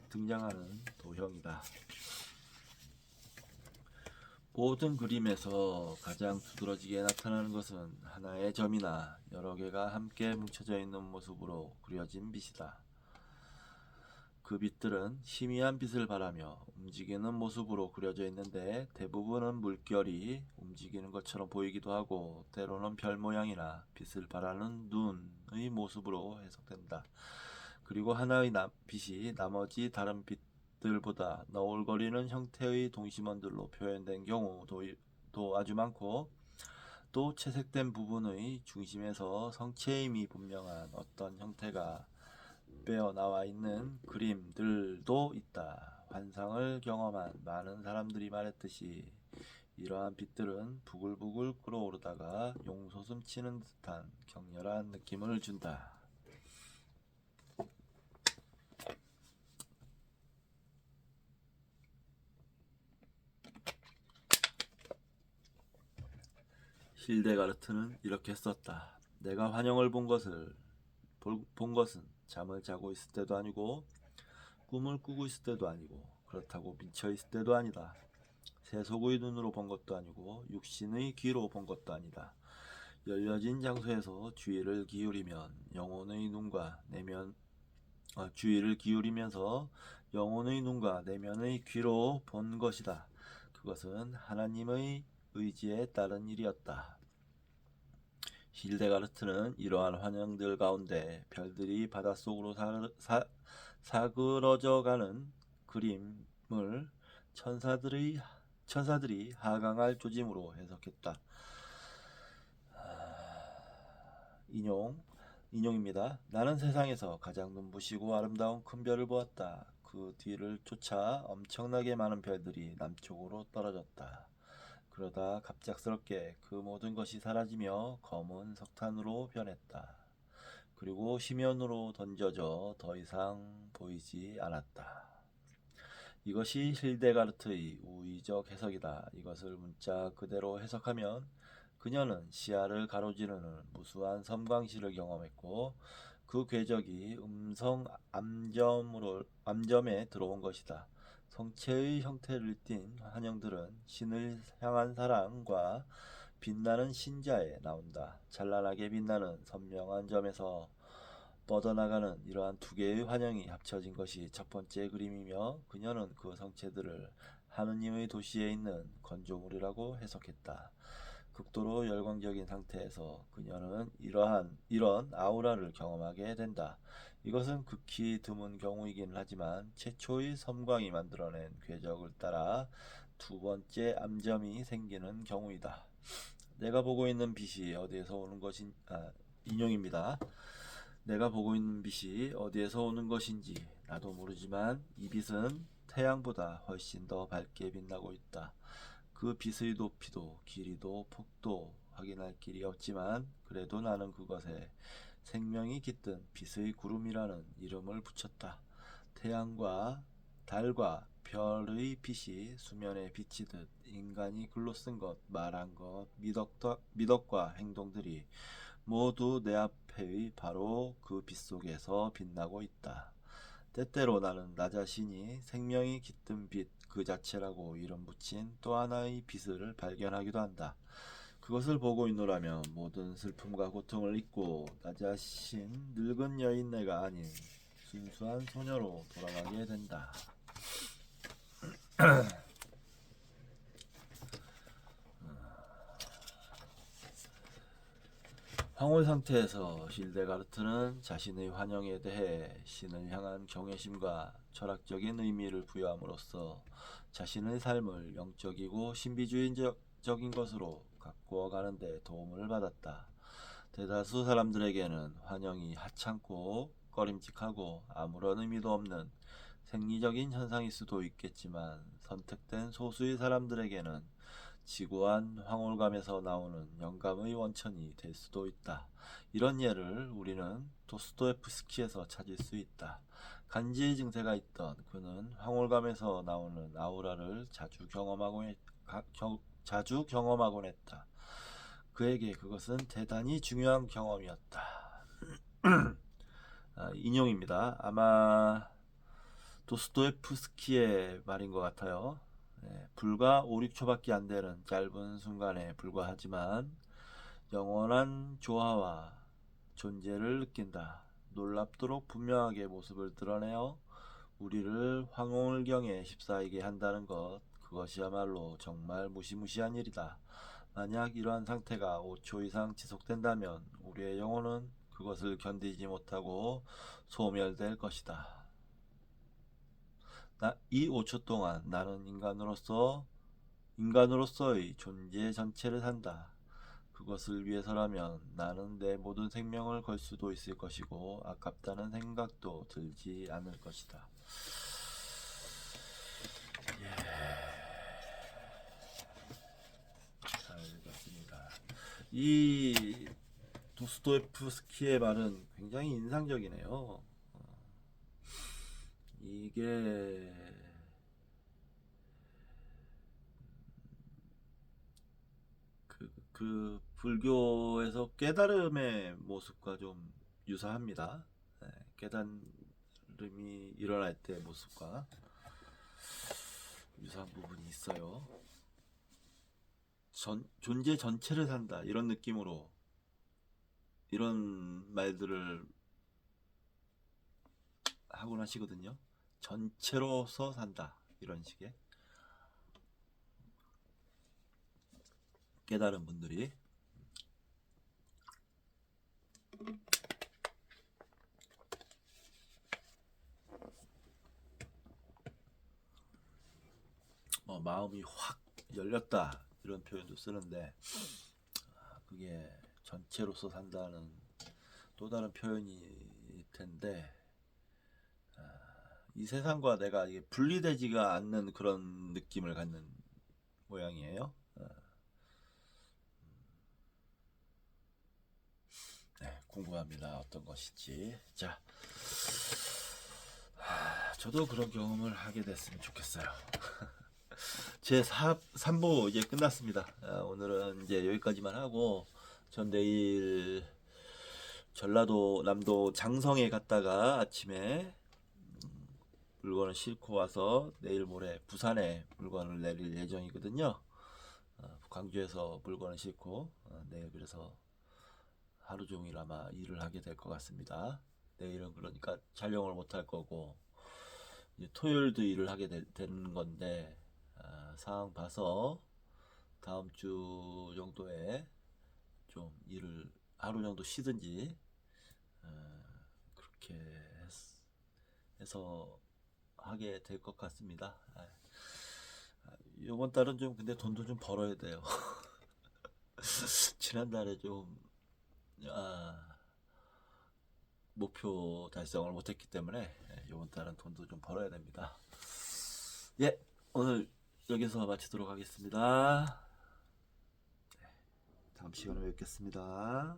등장하는 도형이다. 모든 그림에서 가장 두드러지게 나타나는 것은 하나의 점이나 여러 개가 함께 뭉쳐져 있는 모습으로 그려진 빛이다. 그 빛들은 희미한 빛을 발하며 움직이는 모습으로 그려져 있는데 대부분은 물결이 움직이는 것처럼 보이기도 하고 때로는 별 모양이나 빛을 발하는 눈의 모습으로 해석된다. 그리고 하나의 빛이 나머지 다른 빛들보다 너울거리는 형태의 동심원들로 표현된 경우도 아주 많고 또 채색된 부분의 중심에서 성체임이 분명한 어떤 형태가 빼어나와 있는 그림들도 있다. 환상을 경험한 많은 사람들이 말했듯이 이러한 빛들은 부글부글 끓어오르다가 용솟음 치는 듯한 격렬한 느낌을 준다. 힐데가르트는 이렇게 썼다. 내가 환영을 본 것은 잠을 자고 있을 때도 아니고 꿈을 꾸고 있을 때도 아니고 그렇다고 미쳐 있을 때도 아니다. 세속의 눈으로 본 것도 아니고 육신의 귀로 본 것도 아니다. 열려진 장소에서 주의를 기울이면서 영혼의 눈과 내면의 귀로 본 것이다. 그것은 하나님의 의지에 따른 일이었다. 힐데가르트는 이러한 환영들 가운데 별들이 바닷속으로 사그러져가는 그림을 천사들이 하강할 조짐으로 해석했다. 인용입니다. 나는 세상에서 가장 눈부시고 아름다운 큰 별을 보았다. 그 뒤를 쫓아 엄청나게 많은 별들이 남쪽으로 떨어졌다. 그러다 갑작스럽게 그 모든 것이 사라지며 검은 석탄으로 변했다. 그리고 심연으로 던져져 더 이상 보이지 않았다. 이것이 힐데가르트의 우의적 해석이다. 이것을 문자 그대로 해석하면 그녀는 시야를 가로지르는 무수한 섬광시를 경험했고 그 궤적이 음성 암점에 들어온 것이다. 성체의 형태를 띤 환영들은 신을 향한 사랑과 빛나는 신자에 나온다. 찬란하게 빛나는 선명한 점에서 뻗어나가는 이러한 두 개의 환영이 합쳐진 것이 첫 번째 그림이며, 그녀는 그 성체들을 하느님의 도시에 있는 건조물이라고 해석했다. 극도로 열광적인 상태에서 그녀는 이런 아우라를 경험하게 된다. 이것은 극히 드문 경우이긴 하지만 최초의 섬광이 만들어낸 궤적을 따라 두 번째 암점이 생기는 경우이다. 내가 보고 있는 빛이 어디에서 오는 것인 인용입니다. 내가 보고 있는 빛이 어디에서 오는 것인지 나도 모르지만 이 빛은 태양보다 훨씬 더 밝게 빛나고 있다. 그 빛의 높이도 길이도 폭도 확인할 길이 없지만 그래도 나는 그것에 생명이 깃든 빛의 구름이라는 이름을 붙였다. 태양과 달과 별의 빛이 수면에 비치듯 인간이 글로 쓴 것, 말한 것, 미덕과 행동들이 모두 내 앞의 바로 그 빛 속에서 빛나고 있다. 때때로 나는 나 자신이 생명이 깃든 빛 그 자체라고 이름 붙인 또 하나의 빛을 발견하기도 한다. 그것을 보고 있노라면 모든 슬픔과 고통을 잊고 나 자신 늙은 여인네가 아닌 순수한 소녀로 돌아가게 된다. 황홀 상태에서 힐데가르트는 자신의 환영에 대해 신을 향한 경외심과 철학적인 의미를 부여함으로써 자신의 삶을 영적이고 신비주의적인 것으로 가꾸어 가는 데 도움을 받았다. 대다수 사람들에게는 환영이 하찮고 꺼림직하고 아무런 의미도 없는 생리적인 현상일 수도 있겠지만, 선택된 소수의 사람들에게는 지구한 황홀감에서 나오는 영감의 원천이 될 수도 있다. 이런 예를 우리는 도스토옙스키에서 찾을 수 있다. 간지의 증세가 있던 그는 황홀감에서 나오는 아우라를 자주 경험하곤 했다. 그에게 그것은 대단히 중요한 경험이었다. 인용입니다. 아마 도스토옙스키의 말인 것 같아요. 불과 5, 6초밖에 안 되는 짧은 순간에 불과하지만 영원한 조화와 존재를 느낀다. 놀랍도록 분명하게 모습을 드러내어 우리를 황홀경에 휩싸이게 한다는 것, 그것이야말로 정말 무시무시한 일이다. 만약 이러한 상태가 5초 이상 지속된다면 우리의 영혼은 그것을 견디지 못하고 소멸될 것이다. 이 5초 동안 나는 인간으로서의 존재 전체를 산다. 그것을 위해서라면 나는 내 모든 생명을 걸 수도 있을 것이고 아깝다는 생각도 들지 않을 것이다. 잘 읽었습니다. 이 도스토옙스키의 말은 굉장히 인상적이네요. 이게 그 불교에서 깨달음의 모습과 좀 유사합니다. 깨달음이 일어날 때 모습과 유사한 부분이 있어요. 존재 전체를 산다 이런 느낌으로 이런 말들을 하곤 하시거든요. 전체로서 산다 이런 식의 깨달은 분들이. 마음이 확 열렸다 이런 표현도 쓰는데, 그게 전체로서 산다는 또 다른 표현일 텐데, 이 세상과 내가 이게 분리되지가 않는 그런 느낌을 갖는 모양이에요. 네, 궁금합니다. 어떤 것일지. 자, 저도 그런 경험을 하게 됐으면 좋겠어요. 제 3부 이제 끝났습니다. 오늘은 이제 여기까지만 하고 전 내일 전라도 남도 장성에 갔다가 아침에 물건을 싣고 와서 내일 모레 부산에 물건을 내릴 예정이거든요. 광주에서 물건을 싣고 내일 그래서 하루 종일 아마 일을 하게 될 것 같습니다. 내일은 그러니까 촬영을 못 할 거고 이제 토요일도 일을 하게 되는 건데 상황 봐서 다음 주 정도에 좀 일을 하루 정도 쉬든지 그렇게 해서 하게 될 것 같습니다. 이번 달은 좀 근데 돈도 좀 벌어야 돼요. 지난달에 좀 목표 달성을 못했기 때문에 이번 달은 돈도 좀 벌어야 됩니다. 예, 오늘 여기서 마치도록 하겠습니다. 다음 시간에 뵙겠습니다.